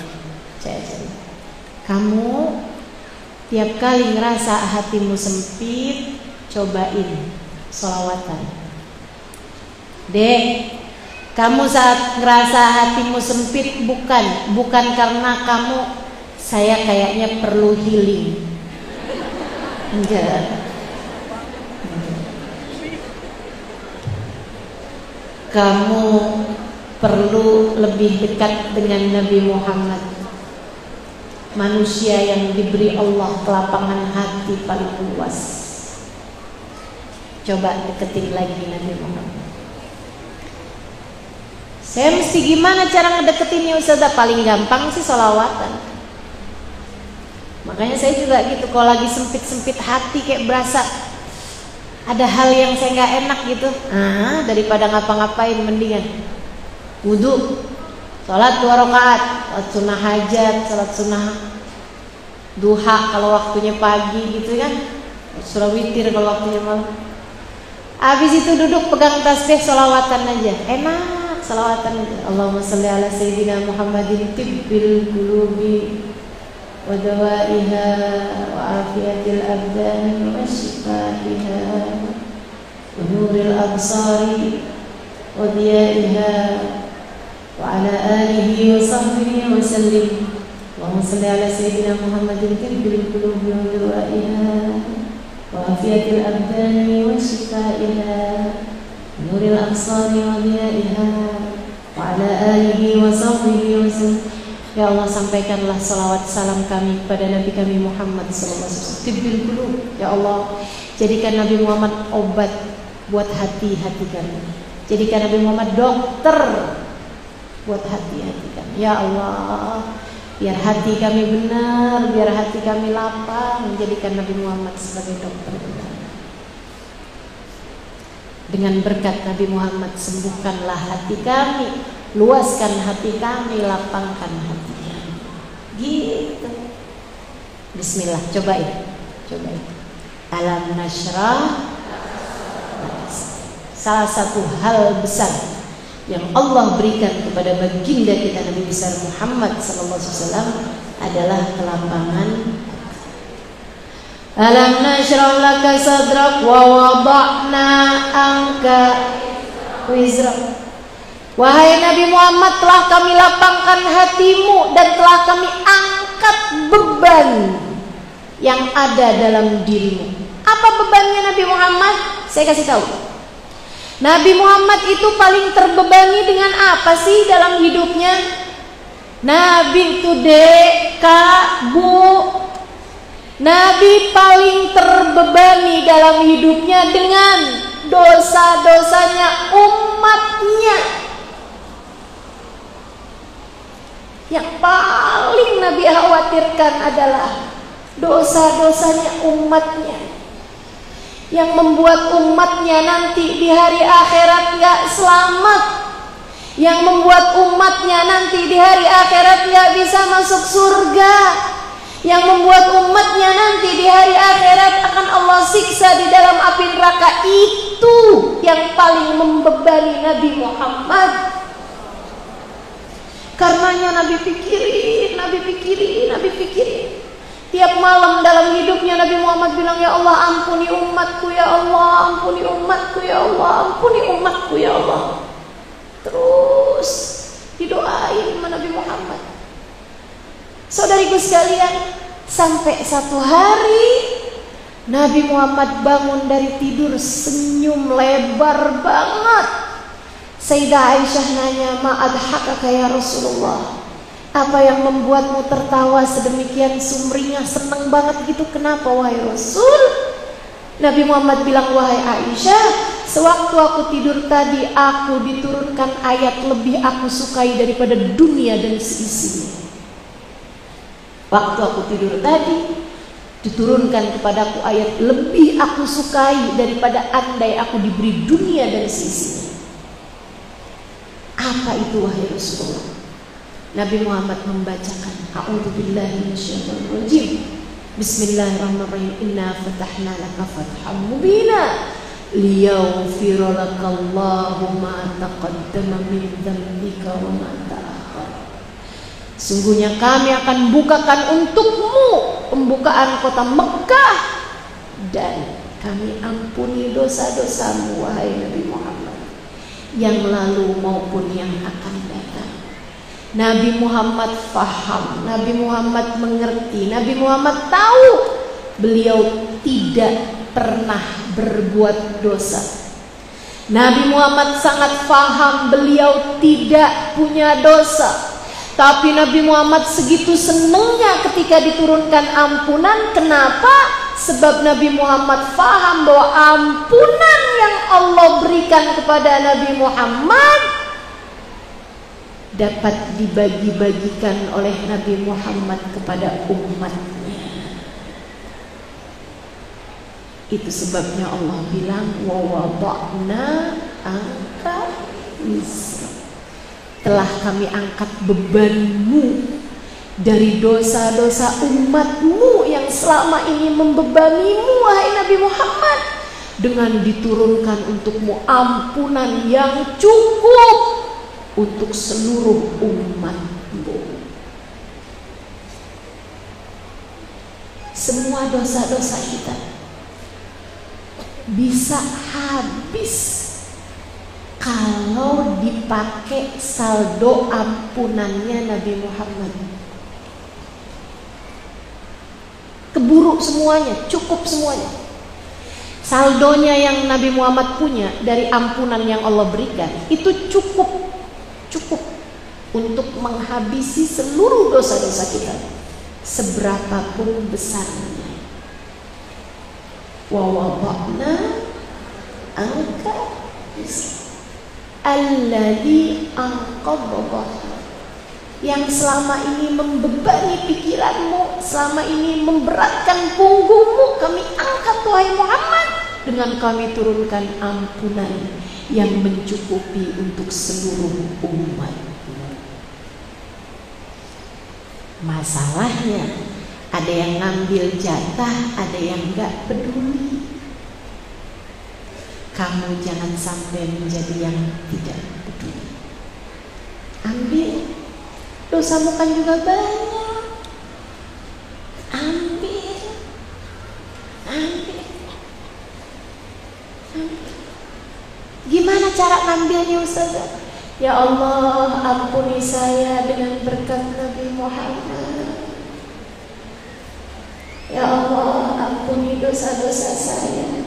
S2: Kamu tiap kali ngerasa hatimu sempit, cobain sholawatan. Dek, Kamu saat ngerasa hatimu sempit bukan karena saya kayaknya perlu healing. Enggak. Kamu perlu lebih dekat dengan Nabi Muhammad, manusia yang diberi Allah kelapangan hati paling luas. Coba deketin lagi Nabi Muhammad. Saya mesti gimana cara ngedeketinnya Ustazah? Paling gampang sih sholawatan. Makanya saya juga gitu, kalau lagi sempit-sempit hati kayak berasa ada hal yang saya nggak enak gitu, daripada ngapa-ngapain mendingan wudu, sholat 2 rakaat, sholat sunnah hajat, sholat sunnah duha kalau waktunya pagi gitu kan, surah witir kalau waktunya malam. Habis itu duduk pegang tasbih, sholawatan aja, enak sholawatan aja. Allahumma sholli ala sayyidina Muhammadin tibbil qulubi wa dawaiha wa afiyatil abdan wa shifaiha wa nuril absari wa diyaiha wa ala alihi wa sahbihi wa sallim. Allahumma sholli ala sayyidina Muhammadin tibbil qulubi wa dawaiha wa afiyatil abdan wa shifaiha nuril absari wa diyaiha wa ala alihi wa sahbihi wa sallim. Ya Allah, sampaikanlah salawat salam kami kepada Nabi kami Muhammad sallallahu alaihi wasallam. Tibbil qulub. Ya Allah, jadikan Nabi Muhammad obat buat hati-hati kami. Jadikan Nabi Muhammad dokter buat hati-hati kami. Ya Allah, biar hati kami benar, biar hati kami lapang, jadikan Nabi Muhammad sebagai dokter benar. Dengan berkat Nabi Muhammad, sembuhkanlah hati kami, luaskan hati kami, lapangkan hati kami. Gitu. Bismillah, cobain. Alam nashrah. Salah satu hal besar yang Allah berikan kepada baginda kita Nabi besar Muhammad sallallahu alaihi wasallam adalah kelapangan. Alam nashrah laka sadrak wa wada'na anka wizrak. Wahai Nabi Muhammad, telah kami lapangkan hatimu dan telah kami angkat beban yang ada dalam dirimu. Apa bebannya Nabi Muhammad? Saya kasih tahu. Nabi Muhammad itu paling terbebani dengan apa sih dalam hidupnya? Nabi itu dek, kak, bu, Nabi paling terbebani dalam hidupnya dengan dosa-dosanya umatnya. Yang paling Nabi khawatirkan adalah dosa-dosanya umatnya, yang membuat umatnya nanti di hari akhirat gak selamat, yang membuat umatnya nanti di hari akhirat gak bisa masuk surga, yang membuat umatnya nanti di hari akhirat akan Allah siksa di dalam api neraka. Itu yang paling membebani Nabi Muhammad. Karenanya Nabi pikirin. Tiap malam dalam hidupnya Nabi Muhammad bilang, ya Allah ampuni umatku, ya Allah ampuni umatku, ya Allah ampuni umatku, ya Allah. Terus didoain sama Nabi Muhammad. Saudariku sekalian, sampai satu hari Nabi Muhammad bangun dari tidur senyum lebar banget. Sayyidah Aisyah nanya, ma'adhakaka ya Rasulullah, apa yang membuatmu tertawa sedemikian sumringah, seneng banget gitu, kenapa wahai Rasul? Nabi Muhammad bilang, wahai Aisyah, sewaktu aku tidur tadi, aku diturunkan ayat lebih aku sukai daripada dunia dan seisinya. Waktu aku tidur tadi, diturunkan kepadaku ayat lebih aku sukai daripada andai aku diberi dunia dan seisinya. Apa itu wahai Rasulullah? Nabi Muhammad membacakan, a'udzubillahi minasyaitonir rajim. Bismillahirrahmanirrahim. Inna fatahna laka fathan mubina liyaghfira lakallahu ma taqaddama min dhanbika wa ma ta'akhkhar. Sungguhnya kami akan bukakan untukmu pembukaan kota Mekah dan kami ampuni dosa-dosamu wahai Nabi Muhammad. yang lalu maupun yang akan datang. Nabi Muhammad faham, Nabi Muhammad mengerti, Nabi Muhammad tahu beliau tidak pernah berbuat dosa. Nabi Muhammad sangat faham beliau tidak punya dosa. Tapi Nabi Muhammad segitu senangnya ketika diturunkan ampunan. Kenapa? Sebab Nabi Muhammad faham bahwa ampunan yang Allah berikan kepada Nabi Muhammad dapat dibagi-bagikan oleh Nabi Muhammad kepada umatnya. Itu sebabnya Allah bilang wa wada'na anka wizra. Telah kami angkat bebanmu dari dosa-dosa umatmu yang selama ini membebanimu, wahai Nabi Muhammad, dengan diturunkan untukmu ampunan yang cukup untuk seluruh umatmu. Semua dosa-dosa kita bisa habis kalau dipakai saldo ampunannya Nabi Muhammad. Keburu semuanya, cukup semuanya. Saldonya yang Nabi Muhammad punya dari ampunan yang Allah berikan itu cukup untuk menghabisi seluruh dosa-dosa kita, seberapapun besarnya. Wa wada'na anka alladzi anqadha dhahrak, yang selama ini membebani pikiranmu, selama ini memberatkan punggungmu, kami angkat wahai Muhammad dengan kami turunkan ampunan yang mencukupi untuk seluruh umat. Masalahnya ada yang ngambil jatah, ada yang gak peduli. Kamu jangan sampai menjadi yang tidak peduli. Ambil, dosamu kan juga banyak. Ambil. Gimana cara ngambilnya Ustazah? Ya Allah, ampuni saya dengan berkat Nabi Muhammad. Ya Allah, ampuni dosa-dosa saya,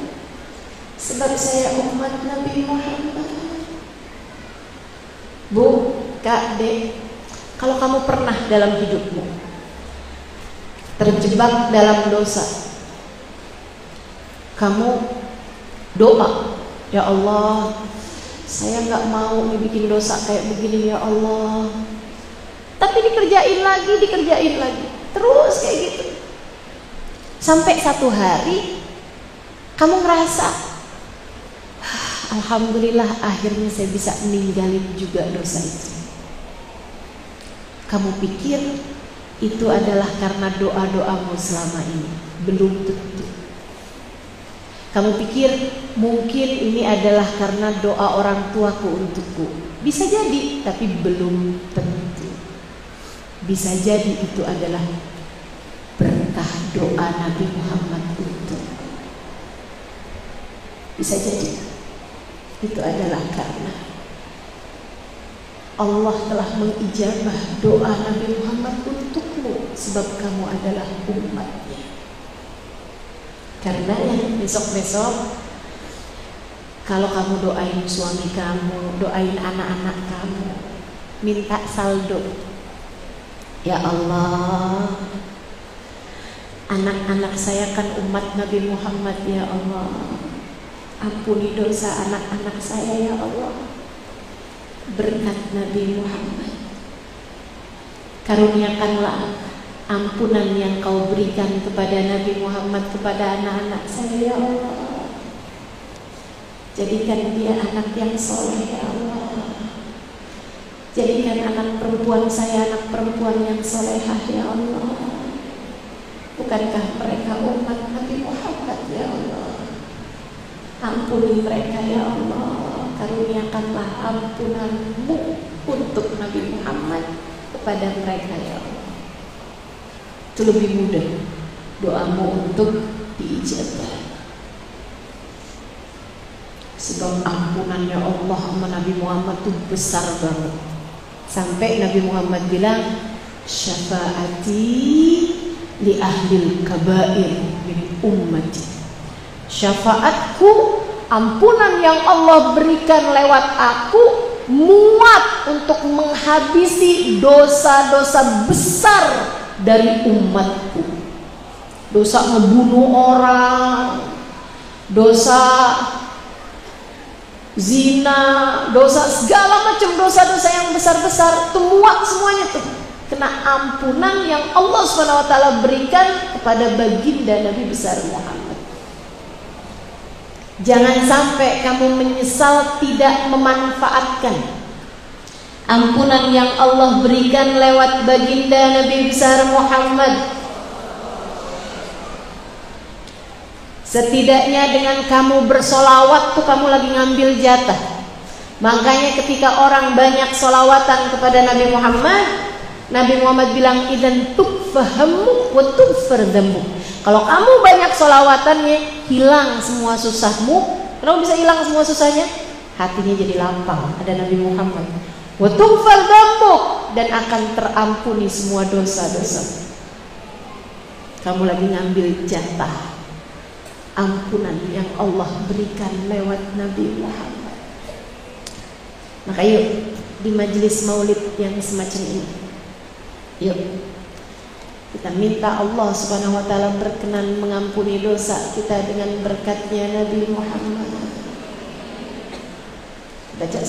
S2: sebab saya umat Nabi Muhammad. Bu, Kak, Dek, kalau kamu pernah dalam hidupmu terjebak dalam dosa, kamu doa, ya Allah, saya nggak mau bikin dosa kayak begini ya Allah. Tapi dikerjain lagi, terus kayak gitu. Sampai satu hari kamu ngerasa, alhamdulillah akhirnya saya bisa meninggalin juga dosa itu. Kamu pikir itu adalah karena doa-doamu selama ini? Belum tentu. Kamu pikir mungkin ini adalah karena doa orang tuaku untukku? Bisa jadi, tapi belum tentu. Bisa jadi itu adalah berkah doa Nabi Muhammad untukku. Bisa jadi itu adalah karena Allah telah mengijabah doa Nabi Muhammad untukmu, sebab kamu adalah umatnya. Karena besok-besok kalau kamu doain suami kamu, doain anak-anak kamu, minta saldo. Ya Allah, anak-anak saya kan umat Nabi Muhammad, ya Allah, ampuni dosa anak-anak saya ya Allah. Berkat Nabi Muhammad, karuniakanlah ampunan yang kau berikan kepada Nabi Muhammad kepada anak-anak saya ya Allah. Jadikan dia anak yang soleh ya Allah. Jadikan anak perempuan saya anak perempuan yang solehah ya Allah. Bukankah mereka umat Nabi Muhammad ya Allah? Ampuni mereka ya Allah. Karuniakanlah ampunanmu untuk Nabi Muhammad kepada mereka ya Allah. Itu lebih mudah doamu untuk diijabah. Sebab ampunannya Allah sama Nabi Muhammad itu besar banget. Sampai Nabi Muhammad bilang, syafaati li ahlil kabair min ummati. Syafaatku, ampunan yang Allah berikan lewat aku, muat untuk menghabisi dosa-dosa besar dari umatku. Dosa ngebunuh orang, dosa zina, dosa segala macam dosa-dosa yang besar-besar, itu muat semuanya tuh kena ampunan yang Allah SWT berikan kepada baginda Nabi besar Muhammad. Jangan sampai kamu menyesal tidak memanfaatkan ampunan yang Allah berikan lewat baginda Nabi besar Muhammad. Setidaknya dengan kamu bersolawat tuh kamu lagi ngambil jatah. Makanya ketika orang banyak solawatan kepada Nabi Muhammad bilang idzan tukfahamu wa tughfar dzambuk. Kalau kamu banyak solawatannya, hilang semua susahmu. Kenapa bisa hilang semua susahnya? Hatinya jadi lapang. Ada Nabi Muhammad. Wa tughfar dzambuk, dan akan terampuni semua dosa-dosa. Kamu lagi ngambil jatah ampunan yang Allah berikan lewat Nabi Muhammad. Maka yuk di majelis maulid yang semacam ini, yuk kita minta Allah Subhanahu wa taala berkenan mengampuni dosa kita dengan berkatnya Nabi Muhammad. Baca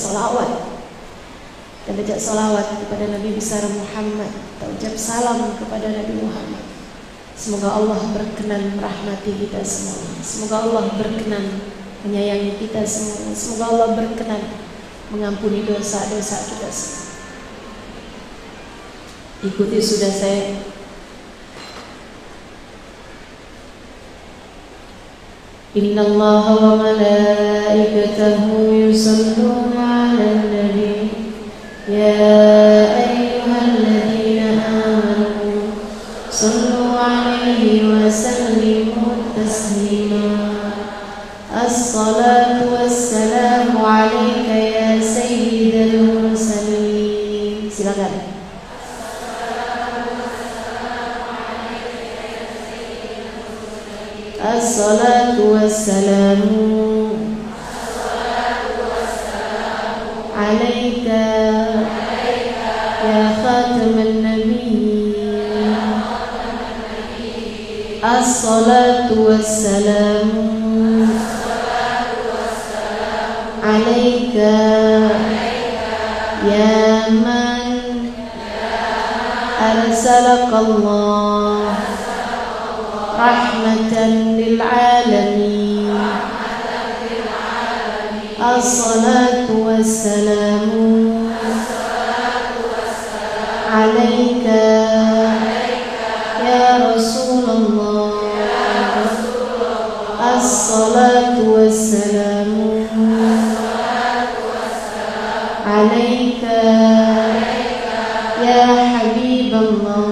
S2: salawat kepada Nabi besar Muhammad, kita ucap salam kepada Nabi Muhammad. Semoga Allah berkenan merahmati kita semua. Semoga Allah berkenan menyayangi kita semua. Semoga Allah berkenan mengampuni dosa-dosa kita semua. Ikuti sudah saya. Innallaha wa malaikatahu yusalluna 'alan nabi. Ya ayyuhalladzina amanu sallu 'alaihi wa sallimu taslima. As-salatu wassalamu 'alaika ya sayyidal mursalin. Silakan. As-salatu wassalamu 'alaika ya khataman nabiyyin. As-salatu wassalamu 'alaika ya man arsalakallah rahmatan lil alamin. As-salatu wassalamu 'alaika ya Rasulullah. As-salatu wassalamu 'alaika ya Habiballah.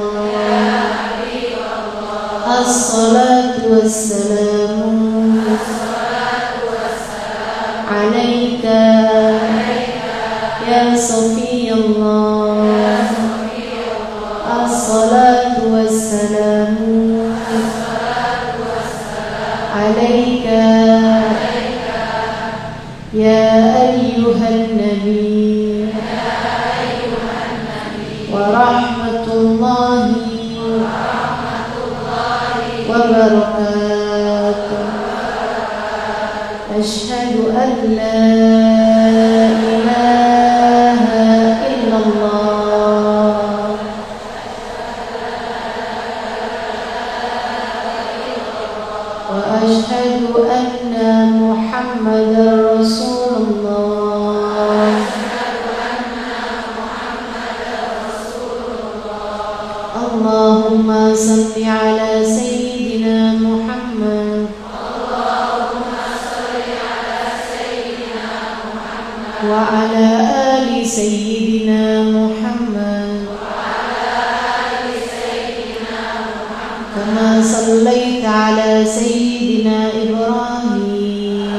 S2: As-salatu wassalamu 'alaika ya Safiyallah. As-salatu wassalamu 'alaika ya ayyuhan nabi wa rahmatullahi wabarakatuh. Asyhadu an la ilaha illallah wa asyhadu anna Muhammadar Rasulullah. Allahumma salli ala sayyidina Muhammad wa ala ali sayyidina Muhammad kama sallaita ala sayyidina Ibrahim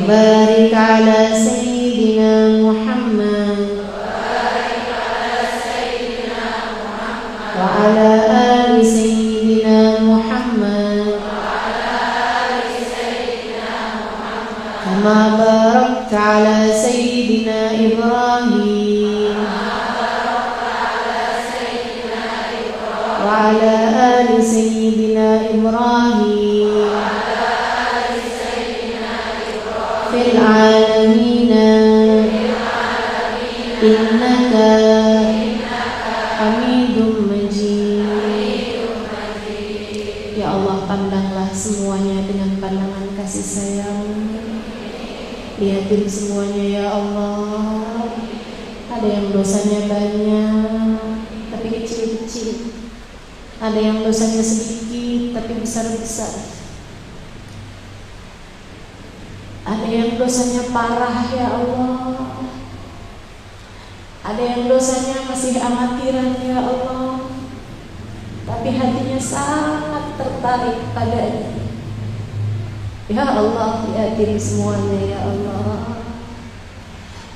S2: barik ala sayyidina Muhammad wa ala ali sayyidina Muhammad kama barakta ala sayyidina Ibrahim wa ala ali sayyidina Ibrahim fil alamin innaka Hamidum Majid. Ya Allah, pandanglah semuanya dengan pandangan kasih sayang. Lihatin semuanya ya Allah. Ada yang dosanya banyak tapi kecil-kecil, ada yang dosanya sedikit tapi besar-besar, ada yang dosanya parah ya Allah, ada yang dosanya masih amatiran ya Allah, tapi hatinya sangat tertarik padanya. Ya Allah, lihatin semuanya ya Allah,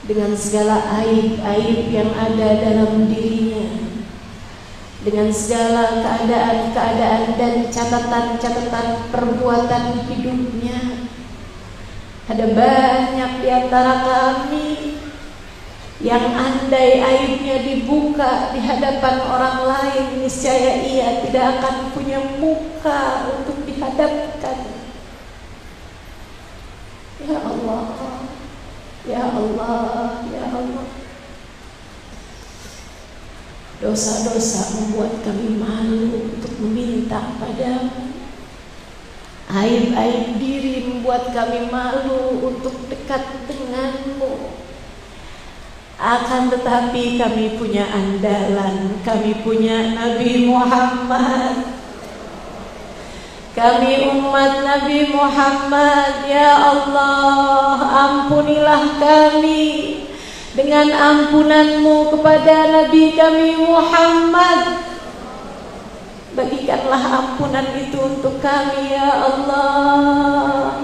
S2: dengan segala aib-aib yang ada dalam dirinya, dengan segala keadaan-keadaan dan catatan-catatan perbuatan hidupnya. Ada banyak di antara kami yang andai aibnya dibuka di hadapan orang lain, niscaya ia tidak akan punya muka untuk dihadapkan. Ya Allah, ya Allah, ya Allah. Dosa-dosa membuat kami malu untuk meminta padamu. Aib-aib diri membuat kami malu untuk dekat denganmu. Akan tetapi kami punya andalan, kami punya Nabi Muhammad, kami umat Nabi Muhammad. Ya Allah, ampunilah kami dengan ampunanmu kepada Nabi kami Muhammad. Bagikanlah ampunan itu untuk kami ya Allah.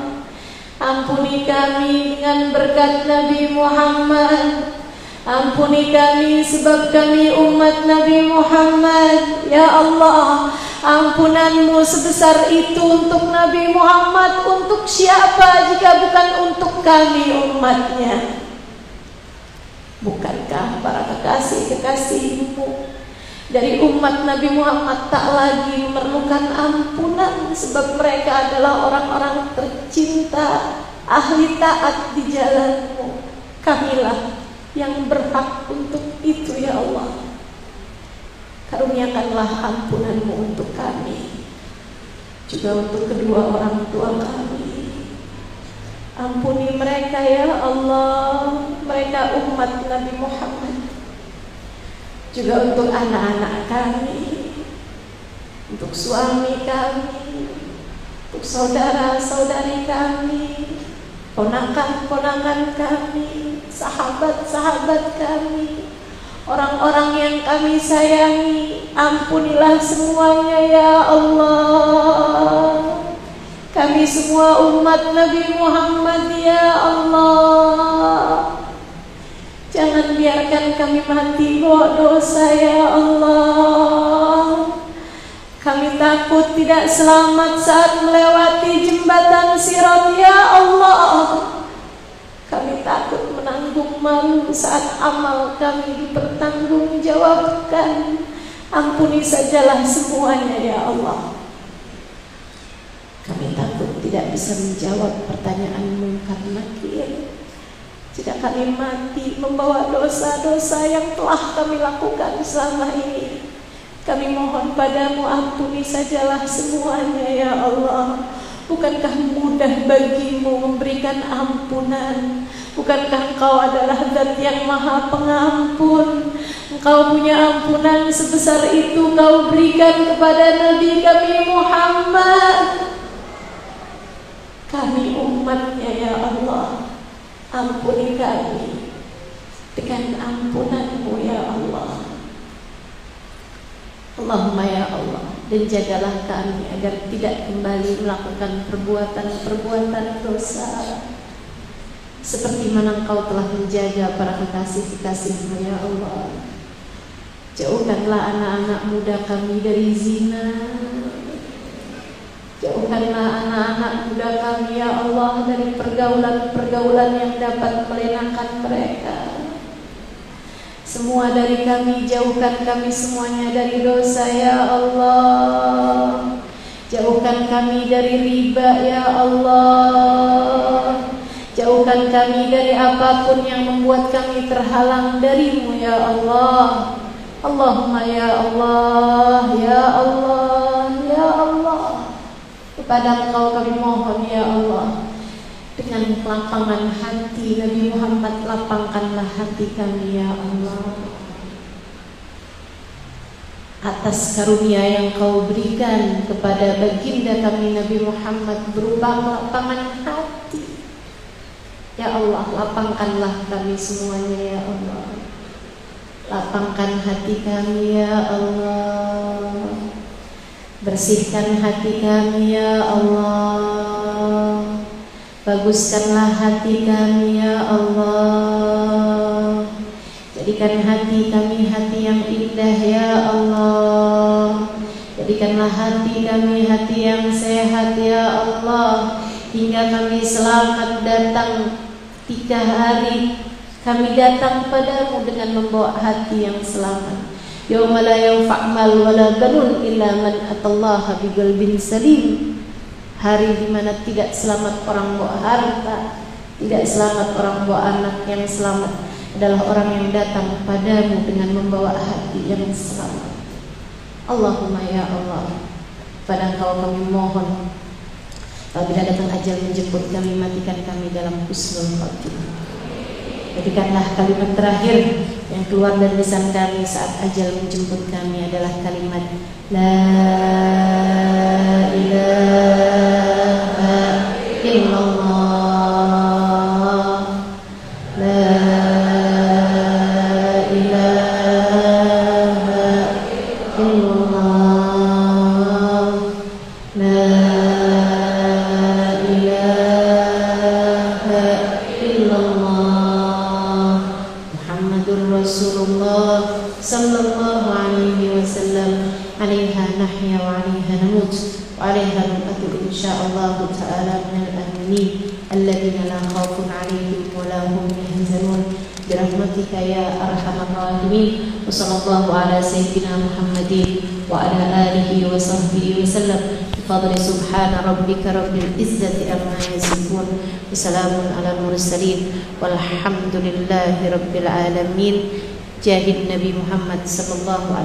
S2: Ampuni kami dengan berkat Nabi Muhammad. Ampuni kami sebab kami umat Nabi Muhammad. Ya Allah, ampunanmu sebesar itu untuk Nabi Muhammad. Untuk siapa jika bukan untuk kami umatnya? Bukankah para kekasih-kekasihmu dari umat Nabi Muhammad tak lagi memerlukan ampunan, sebab mereka adalah orang-orang tercinta, ahli taat di jalanmu. Kamilah yang berhak untuk itu ya Allah. Karuniakanlah ampunanmu untuk kami, juga untuk kedua orang tua kami. Ampuni mereka ya Allah, mereka umat Nabi Muhammad. Juga untuk anak-anak kami, untuk suami kami, untuk saudara-saudari kami, ponakan-ponakan kami, sahabat-sahabat kami, orang-orang yang kami sayangi. Ampunilah semuanya ya Allah. Kami semua umat Nabi Muhammad ya Allah. Jangan biarkan kami mati bawa dosa ya Allah. Kami takut tidak selamat saat melewati jembatan Sirat ya Allah. Kami takut menanggung malu saat amal kami dipertanggungjawabkan. Ampuni sajalah semuanya ya Allah. Kami takut tidak bisa menjawab pertanyaan-Mu karena jika kami mati membawa dosa-dosa yang telah kami lakukan selama ini. Kami mohon padamu, ampuni sajalah semuanya ya Allah. Bukankah mudah bagimu memberikan ampunan? Bukankah Engkau adalah Zat yang Maha Pengampun? Engkau punya ampunan sebesar itu Kau berikan kepada Nabi kami Muhammad. Kami umatnya ya Allah, ampuni kami dengan ampunan-Mu ya Allah. Allahumma ya Allah, dan jagalah kami agar tidak kembali melakukan perbuatan-perbuatan dosa. seperti mana Engkau telah menjaga para kekasih-kekasih-Mu ya Allah. Jauhkanlah anak-anak muda kami dari zina. Jauhkanlah anak-anak muda kami ya Allah dari pergaulan-pergaulan yang dapat melenakan mereka. Semua dari kami, jauhkan kami semuanya dari dosa ya Allah. Jauhkan kami dari riba ya Allah. Jauhkan kami dari apapun yang membuat kami terhalang dari-Mu ya Allah. Allahumma ya Allah, ya Allah, ya Allah. Kepada Engkau kami mohon ya Allah, dengan lapangan hati Nabi Muhammad, lapangkanlah hati kami ya Allah. Atas karunia yang Kau berikan kepada baginda kami Nabi Muhammad berupa lapangan hati ya Allah, lapangkanlah kami semuanya ya Allah. Lapangkan hati kami ya Allah. Bersihkan hati kami ya Allah. Baguskanlah hati kami ya Allah. Jadikan hati kami hati yang indah ya Allah. Jadikanlah hati kami hati yang sehat ya Allah, hingga kami selamat datang ketika hari kami datang padamu dengan membawa hati yang selamat. Yauma la yanfa' mal wala banun illa man atallaha biqalbin salim. Hari di mana tidak selamat orang bawa harta, tidak selamat orang bawa anak, yang selamat adalah orang yang datang padamu dengan membawa hati yang selamat. Allahumma ya Allah, pada Engkau kami mohon, apabila datang ajal menjemput kami, matikan kami dalam husnul khatimah. Jadikanlah kalimat terakhir yang keluar dari lisan kami saat ajal menjemput kami adalah kalimat La ilaha illallah, La ilaha illallah, La ilaha illallah, Muhammadur Rasulullah sallallahu alaihi wasallam. Alaiha nahya wa alaiha namut wa alaiha nub'atu insyaallah ta'ala minal aminin alladhina la khawfun alaihim wa la hum yahzanun birahmatika ya arhamar rahimin. Wa sallallahu ala sayyidina Muhammadin wa ala alihi wa sahbihi wa sallam. Bifadli subhana rabbika rabbil izzati amma yasifun, wa salamun ala mursalin walhamdulillahi rabbil alamin. Jahid Nabi Muhammad sallallahu alaihi